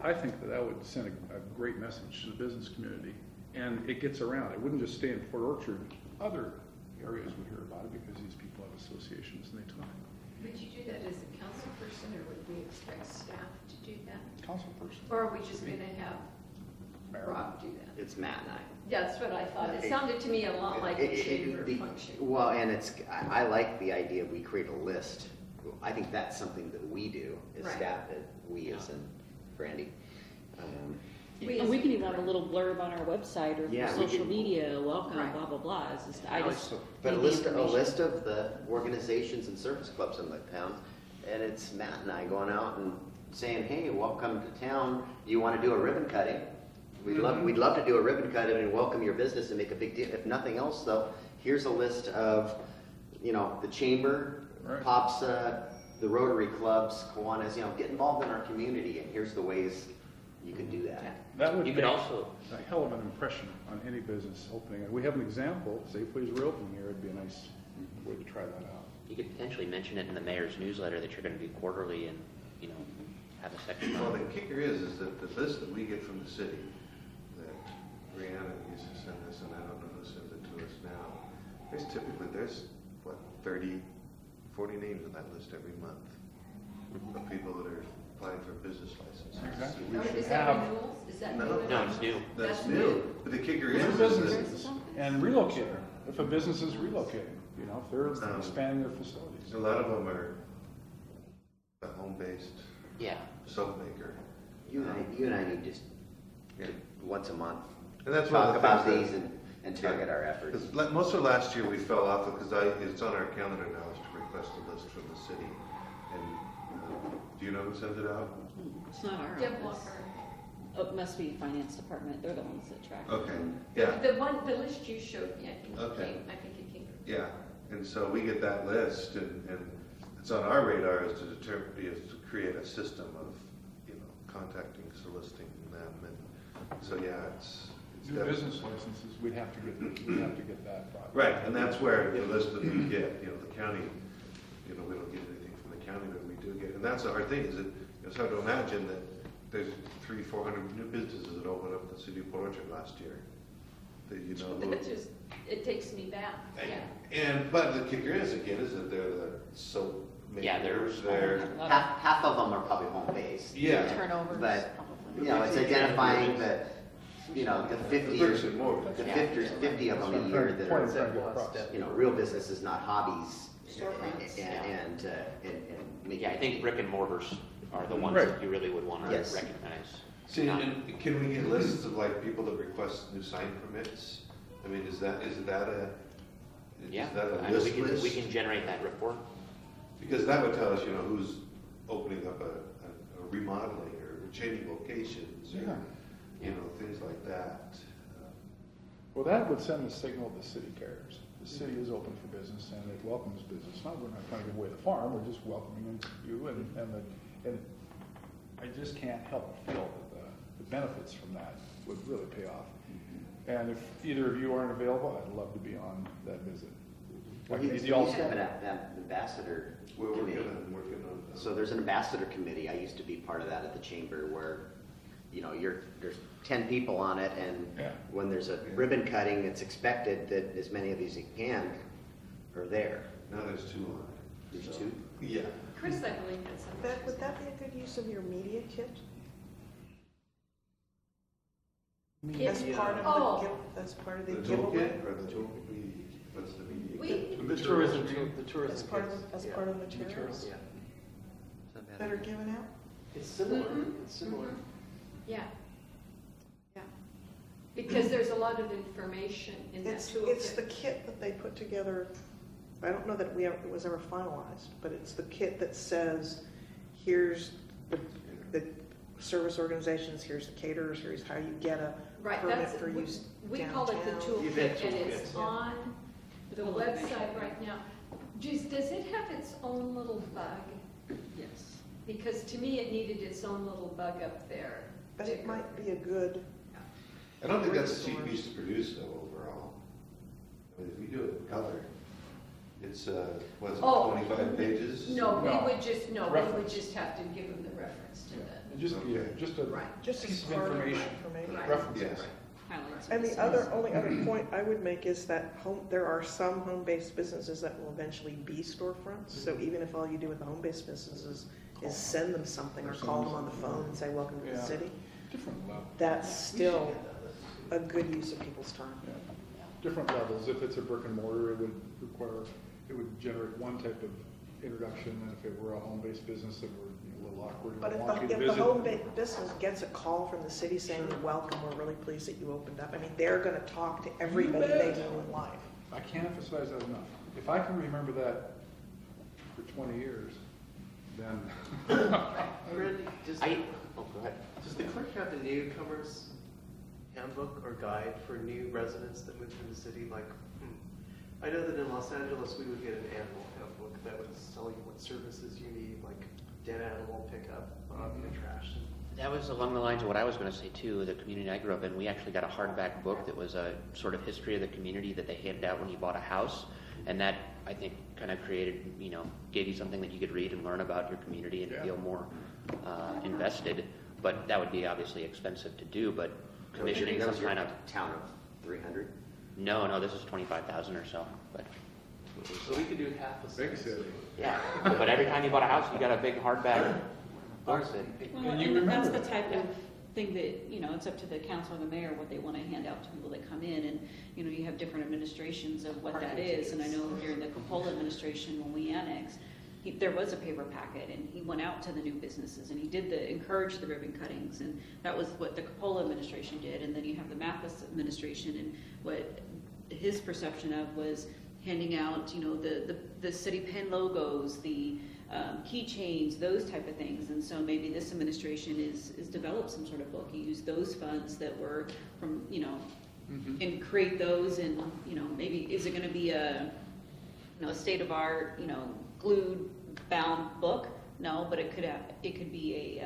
I think that would send a great message to the business community. And it gets around. It wouldn't just stay in Port Orchard. Other areas would hear about it because these people have associations and they talk. Would you do that as a council person, or would we expect staff to do that? Council person. Or are we just going to have Mayor? Rob do that. It's Matt and I. That's what I thought. It sounded to me a lot like a chamber function. Well, and I like the idea we create a list. I think that's something that we do as Right. staff, that we as in Brandy. And we can even have a little blurb on our website or Yeah, we social can- media, welcome, Right. blah, blah, blah. It's just, I just. But a need the list information. of the organizations and service clubs in the town, and it's Matt and I going out and saying, hey, welcome to town. Do you want to do a ribbon cutting? We'd love to do a ribbon cutting and welcome your business and make a big deal. If nothing else, though, here's a list of, the chamber, Right. POPSA, the Rotary clubs, Kiwanis, get involved in our community, and here's the ways you can do that. That would You make could also, a hell of an impression on any business opening. And we have an example, Safeway's reopening here, it'd be a nice way to try that out. you could potentially mention it in the mayor's newsletter that you're gonna do quarterly and, have a section Well, on the it. kicker is that the list that we get from the city, that Brianna used to send us, and I don't know who sends it to us now, there's 30, 40 names on that list every month of people that are applying for business licenses. Exactly. We should Is that have- renewals? Is that No. new? No, it's new. That's That's new, new. but the kicker For is businesses that and relocating, if a business is relocating, if they're expanding their facilities. a lot of them are a home-based Yeah. soap maker. You and I need just Yeah. once a month And that's one of talk the about things these and target our efforts. Because most of last year we fell off because it's on our calendar now is to request a list from the city. And do you know who sends it out? It's not our Deb office. Walker. Oh, it must be finance department. They're the ones that track. it. Okay, yeah, The list you showed me, I think Okay. it came. yeah. And so we get that list and it's on our radar is to create a system of, contacting, soliciting them. And so, yeah, it's New definitely- business licenses, we'd have to get that brought. Right, and that's where the list that we get, the county, we don't get anything from the county, but we do get, and that's the hard thing, is that it's hard to imagine that there's 300-400 new businesses that opened up in the city of Port Orchard last year. That It takes me back, yeah. But the kicker is that they're the soap Yeah, they're makers, small. they're, Half of them are probably home-based. yeah. Turnovers, But, probably. it's identifying the 50 The bricks and mortar. the 50 of them a year that Point I'm are, trying to get across. real businesses, not hobbies. Storefronts, And make Yeah, I think brick and mortars are the ones Right. that you really would want to Yes. recognize. See, and can we get lists of people that request new sign permits? I mean, is that Yeah, is that a I mean, list we list? can generate that report. Because that would tell us, who's opening up a remodeling or changing locations or, things like that. Well, that would send the signal the city cares. The city is open for business and it welcomes business. We're not trying to give away the farm, we're just welcoming you and I just can't help but feel that the benefits from that would really pay off. And if either of you aren't available, I'd love to be on that visit. Well, Like, we the all- used to have an ambassador We're committee. working on. So there's an ambassador committee. I used to be part of that at the chamber where, there's 10 people on it, and Yeah. when there's a ribbon cutting, it's expected that as many of these as you can are there. Now there's 2 on it. There's So- 2? Yeah. Chris, I believe that's something. Would that be a good use of your media kit? As Kit? part of Oh. as part of The the giveaway? toolkit or what's the media? We- The tourism As part kits. of, the materials Yeah. that are given out? It's similar, Mhm, it's similar. mhm. Yeah. Yeah. Because there's a lot of information in that It's toolkit. the kit that they put together. I don't know that it was ever finalized, but it's the kit that says, here's the service organizations, here's the caterers, here's how you get a Right, permit that's, for use we call it the downtown. toolkit, and it's on the Full website information. right now. Does it have its own little bug? Yes. Because to me, it needed its own little bug up there. But it might be a good, I don't think that's a cheap piece to produce though, overall. I mean, if we do it in color, it's, what's it, Oh. 25 pages? No, we No. would just, we would Reference. just have to give them the reference to the, It'd just be just a right. just as piece of part of the information, Right. references. Yes. Highlights. And the only other point I would make is that there are some home-based businesses that will eventually be storefronts. So even if all you do with the home-based businesses is send them something or call them on the phone and say, welcome to the Yeah. city, Different level. that's still a good use of people's time. Yeah. Different levels. If it's a brick and mortar, it would generate one type of introduction, and if it were a home-based business, it would be a little awkward. But We if want you to the visit. home business gets a call from the city saying, welcome, we're really pleased that you opened up, I mean, they're gonna talk to everybody they bet. know in life. I can't emphasize that enough. If I can remember that for 20 years, then. Randy, does Go ahead. the clerk have a newcomer's handbook or guide for new residents that move to the city? Like, I know that in Los Angeles, we would get an animal handbook that would tell you what services you need, like dead animal pickup, trash. That was along the lines of what I was going to say too. The community I grew up in, we actually got a hardback book that was a sort of history of the community that they handed out when you bought a house, and that I think kind of created, gave you something that you could read and learn about your community and Yeah. feel more invested. But that would be obviously expensive to do. But commissioning That some was your kind of town of 300? no, this is 25,000 or so. But So we could do half a Big size. city. yeah, but every time you bought a house, you got a big hardback book. Well, And you and remember that's the that. type of thing that, it's up to the council or the mayor what they want to hand out to people that come in. And, you have different administrations of what that is. And I know during the Coppola administration, when we annexed, there was a paper packet, and he went out to the new businesses, and he did encourage the ribbon cuttings. And that was what the Coppola administration did. And then you have the Mathis administration, and what his perception of was handing out, the city pen logos, the keychains, those type of things. And so maybe this administration is developed some sort of book. You use those funds that were from, and create those, and, maybe, is it gonna be a state of art, glued bound book? No, but it could be a,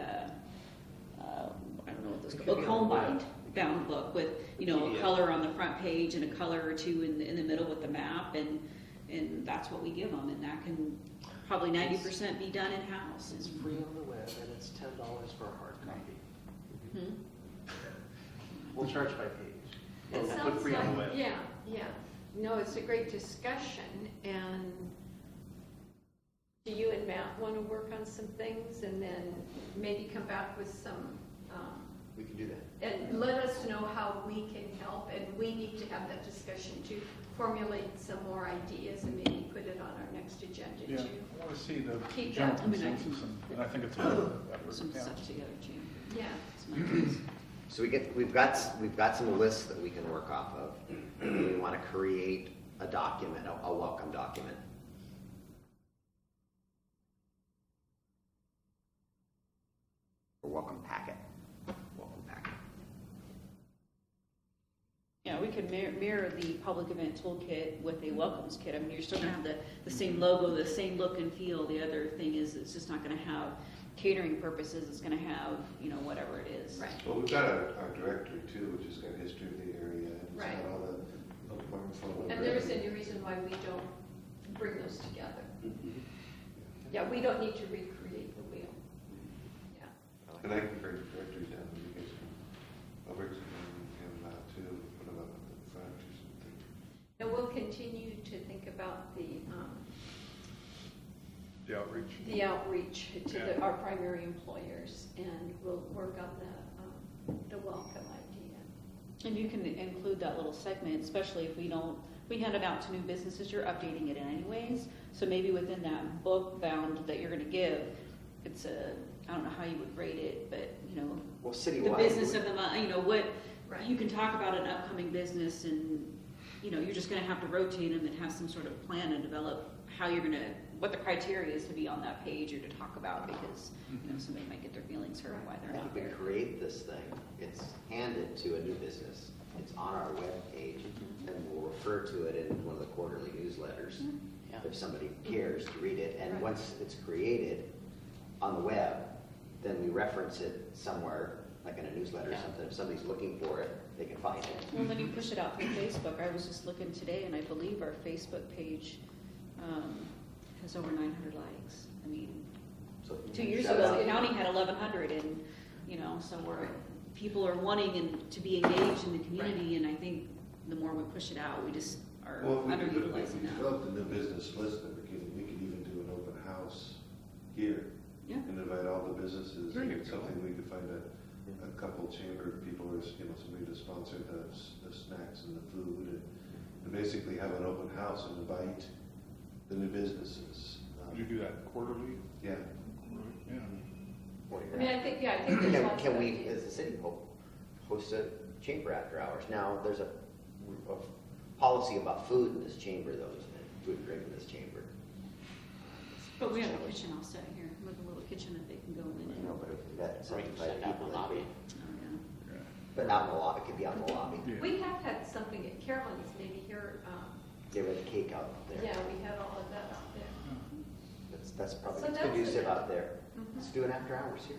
I don't know what this, It a could be on home the web. bind bound book with, a PDF. color on the front page and a color or two in the middle with the map, and that's what we give them, and that can probably 90% be done in-house. It's free on the web, and it's $10 for a hard copy. Hmm? We'll charge by page. It We'll put sounds free on the like, web. yeah. No, it's a great discussion, and do you and Matt want to work on some things and then maybe come back with some, We can do that. and let us know how we can help, and we need to have that discussion to formulate some more ideas and maybe put it on our next agenda Yeah, too. I want to see the Keep general that. I mean, I consensus, and I think it's a good effort. Some Yeah. stuff together too. Yeah. Some ideas. So we've got some lists that we can work off of. We want to create a document, a welcome document. A welcome packet. Welcome packet. Yeah, we could mirror the public event toolkit with a welcomes kit. I mean, you're still gonna have the same logo, the same look and feel. The other thing is, it's just not gonna have catering purposes. It's gonna have, whatever it is. Right. Well, we've got our directory too, which has got history of the area, and it's Right. got all the bookmarks. And there isn't any reason why we don't bring those together. Yeah, we don't need to recreate the wheel. Yeah. And I can bring directories down, and you guys can, I'll bring some and too, put them up in the front or something. And we'll continue to think about the outreach to our primary employers, and we'll work on the welcome idea. And you can include that little segment, especially if we hand it out to new businesses, you're updating it anyways. So maybe within that book bound that you're gonna give, it's I don't know how you would rate it, but, Well, the citywide. business of the month, what, Right. you can talk about an upcoming business, and, you're just gonna have to rotate them and have some sort of plan and develop how you're gonna, what the criteria is to be on that page or to talk about, because, somebody might get their feelings hurt why they're I not think we there. create this thing, it's handed to a new business, it's on our webpage, and we'll refer to it in one of the quarterly newsletters, Yeah. if somebody cares to read it. And Right. once it's created on the web, then we reference it somewhere, like in a newsletter or Yeah. something. If somebody's looking for it, they can find it. Well, then you push it out through Facebook. I was just looking today, and I believe our Facebook page has over 900 likes. I mean, So 2 years shout ago, out. the county had 1,100, and, so people are wanting to be engaged in the community, and I think the more we push it out, we just are Well, if we underutilizing that. developed a new business list, then we could even do an open house here. Yeah. And invite all the businesses, There you and go. something we could find a couple chamber people or, somebody to sponsor the snacks and the food and basically have an open house and invite the new businesses. You do that quarterly? Yeah. Yeah. I mean, I think there's lots of Can we, ideas. as a city, host a chamber after hours? Now, there's a policy about food in this chamber, though, isn't it? Food and drink in this chamber. But we have a kitchen all set here, with a little kitchen that they can go in I and. know, but if we got Or you can 75 send out people, the lobby. Oh, yeah. Yeah. but out in the lobby, it could be out in the lobby. Yeah. We have had something at Carolyn's, maybe here, They had the cake out there. yeah, we had all of that out there. That's probably So it's that's conducive the- out there. Mhm. Let's do an after hours here.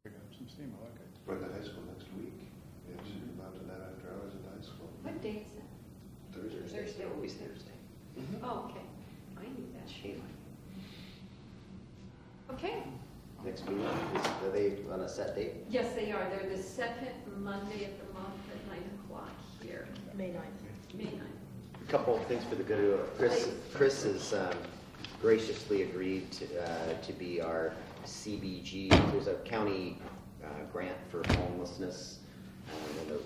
Pick up some steam, I like it. For the high school next week. Yeah, should come out to that after hours at the high school. What day is that? Thursday. They're always Thursday. Oh, okay, I knew that. Shame. Okay, Next meeting, are they on a set date? yes, they are, they're the second Monday of the month at 9 o'clock here, May 9th. May 9th. A couple of things for the good of Chris has graciously agreed to be our CBG. There's a county grant for homelessness and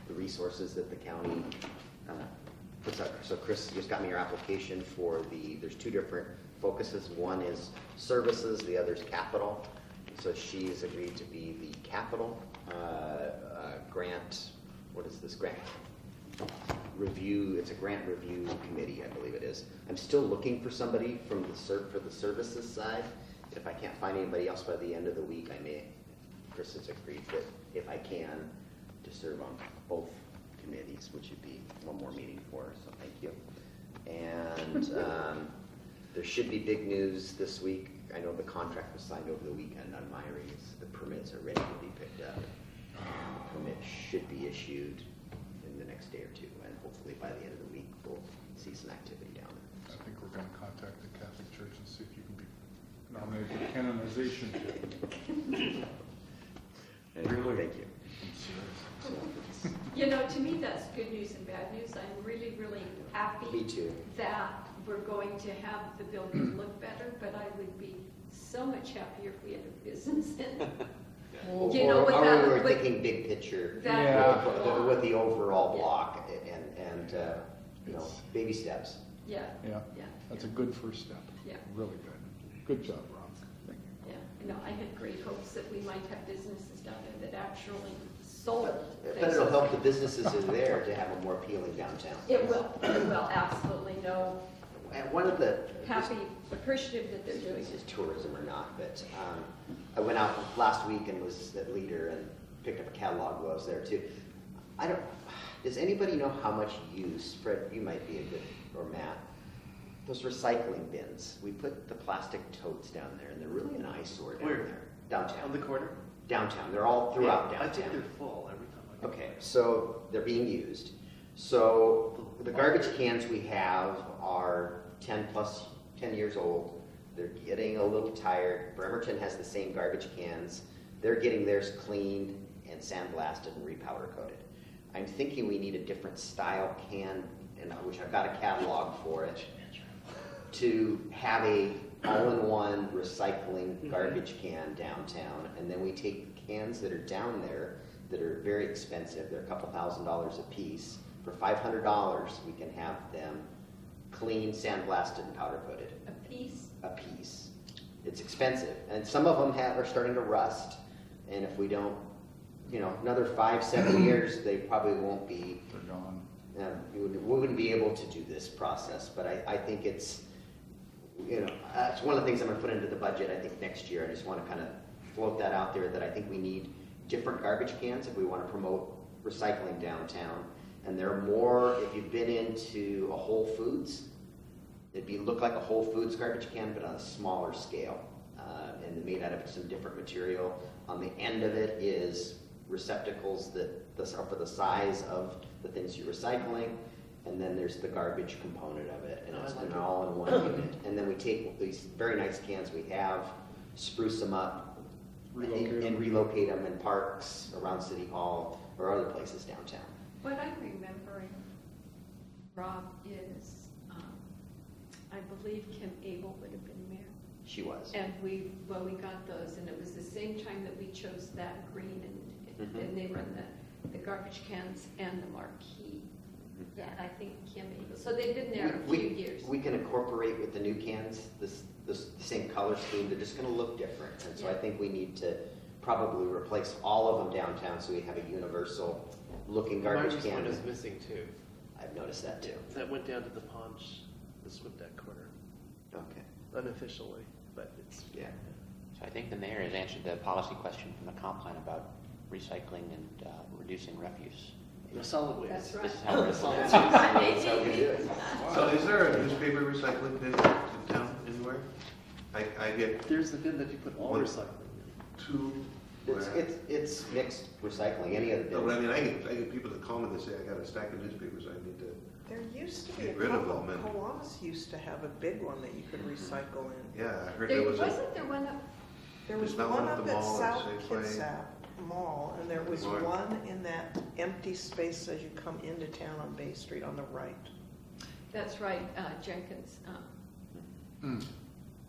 the resources that the county puts out. So Chris just got me your application for there's two different focuses. One is services, the other is capital. So she's agreed to be the capital grant. What is this grant? Review, it's a grant review committee, I believe it is. I'm still looking for somebody from for the services side. If I can't find anybody else by the end of the week, Chris has agreed that if I can, to serve on both committees, which would be one more meeting for her, so thank you. And there should be big news this week. I know the contract was signed over the weekend on Myries. The permits are ready to be picked up. The permit should be issued in the next day or two, and hopefully by the end of the week, we'll see some activity down there. I think we're gonna contact the Catholic Church and see if you can be nominated for canonization. Anyway, thank you. You know, to me, that's good news and bad news. I'm really, really happy Me too. that we're going to have the building look better, but I would be so much happier if we had a business in it. You know, Or without- we were with- thinking big picture That Yeah. would go on. with the overall block and baby steps. Yeah, Yeah, yeah. that's a good first step. Yeah. Really good. Good job, Ron. Thank you. Yeah, you know, I had great hopes that we might have businesses down there that actually sold But things. it'll help the businesses that are there to have a more appealing downtown. It will, absolutely, no, And one of the, happy, appreciative that they're doing this is it. tourism or not, but I went out last week and was at Leader and picked up a catalog while I was there too. Does anybody know how much use, Fred, you might be a good, or Matt, those recycling bins? We put the plastic totes down there and they're really an eyesore down Where? there. Downtown. On the corner? Downtown, they're all throughout I downtown. think they're full every time I go. Okay, so they're being used. So the garbage cans we have are 10 years old. They're getting a little tired. Bremerton has the same garbage cans. They're getting theirs cleaned and sandblasted and repowder coated. I'm thinking we need a different style can, which I've got a catalog for it, to have a all-in-one recycling garbage can downtown, and then we take the cans that are down there that are very expensive, they're a couple $1,000s a piece. For $500, we can have them clean, sandblasted, and powder coated A piece, a piece. It's expensive, and some of them are starting to rust, and if we don't, another 5-7 years, they probably won't be They're gone. we wouldn't be able to do this process, but I think it's one of the things I'm going to put into the budget, I think, next year. I just want to kind of float that out there, that I think we need different garbage cans if we want to promote recycling downtown. And there are more, if you've been into a Whole Foods, look like a Whole Foods garbage can, but on a smaller scale. And they're made out of some different material. On the end of it is receptacles that are for the size of the things you're recycling, and then there's the garbage component of it, and it's an all-in-one unit. And then we take these very nice cans we have, spruce them up, and relocate them in parks around City Hall or other places downtown. what I'm remembering, Rob, is, I believe Kim Abel would have been mayor. She was. And we got those, and it was the same time that we chose that green, and Mhm. they run the garbage cans and the marquee. Mhm. And I think Kim, so they've been there a We- few years. We can incorporate with the new cans, the same color scheme, they're just gonna look different. And so I Yeah. think we need to probably replace all of them downtown so we have a universal looking garbage Myers can. one is missing too. I've noticed that too. That went down to the paunch, the swim deck corner, Okay, unofficially, but it's. yeah. So I think the mayor has answered the policy question from the comp plan about recycling and reducing refuse. The solid waste. That's right. This is how we're That's how we do it. So is there a newspaper recycling bin in town anywhere? I get There's the bin that you put all What? recycling in. two. It's mixed recycling, any of the No, but I bins. mean, I get people that call me that say, I got a stack of newspapers, I need to, There used to be a Get rid of couple, them and- Kiwanis used to have a big one that you could recycle in. yeah, I heard there There, was wasn't there one up, There was There's not one one at up the at mall or South Safeway? Kitsap Mall, and there was Right. one in that empty space as you come into town on Bay Street on the right. that's right, Jenkins.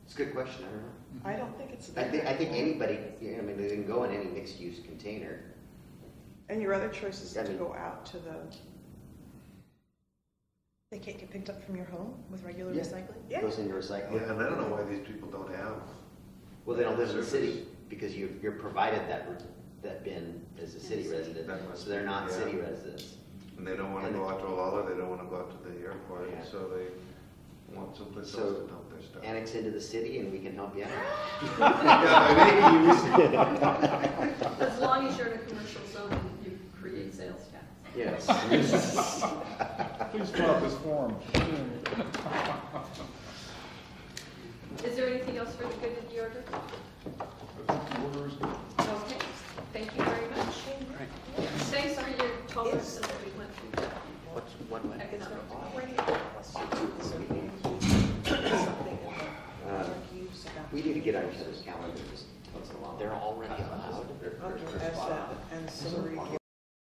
It's a good question, I don't know. I don't think it's I there. think anybody, I mean, they can go in any mixed-use container. And your other choice is I to mean- go out to the, They can't get picked up from your home with regular Yeah. recycling? yeah. Goes into recycling. yeah, and I don't know why these people don't have. Well, they don't live in the Service. city because you're provided that bin as a city resident, That must so they're be- not yeah. city residents. And they don't wanna And go the- out to Olalla, they don't wanna go out to the airport, Yeah. so they want someplace So, else to dump their stuff. Annex into the city and we can help you out. Yeah, maybe As long as you're in a commercial zone and you create sales tax. Yes. Please fill out this form. Is there anything else for the good of the order? Orders. Okay, thank you very much. Thanks for your tolerance as we went through that. What's one way? Economic. Already something in the archives about- We need to get on each other's calendars once in a while. They're already allowed. As that ancillary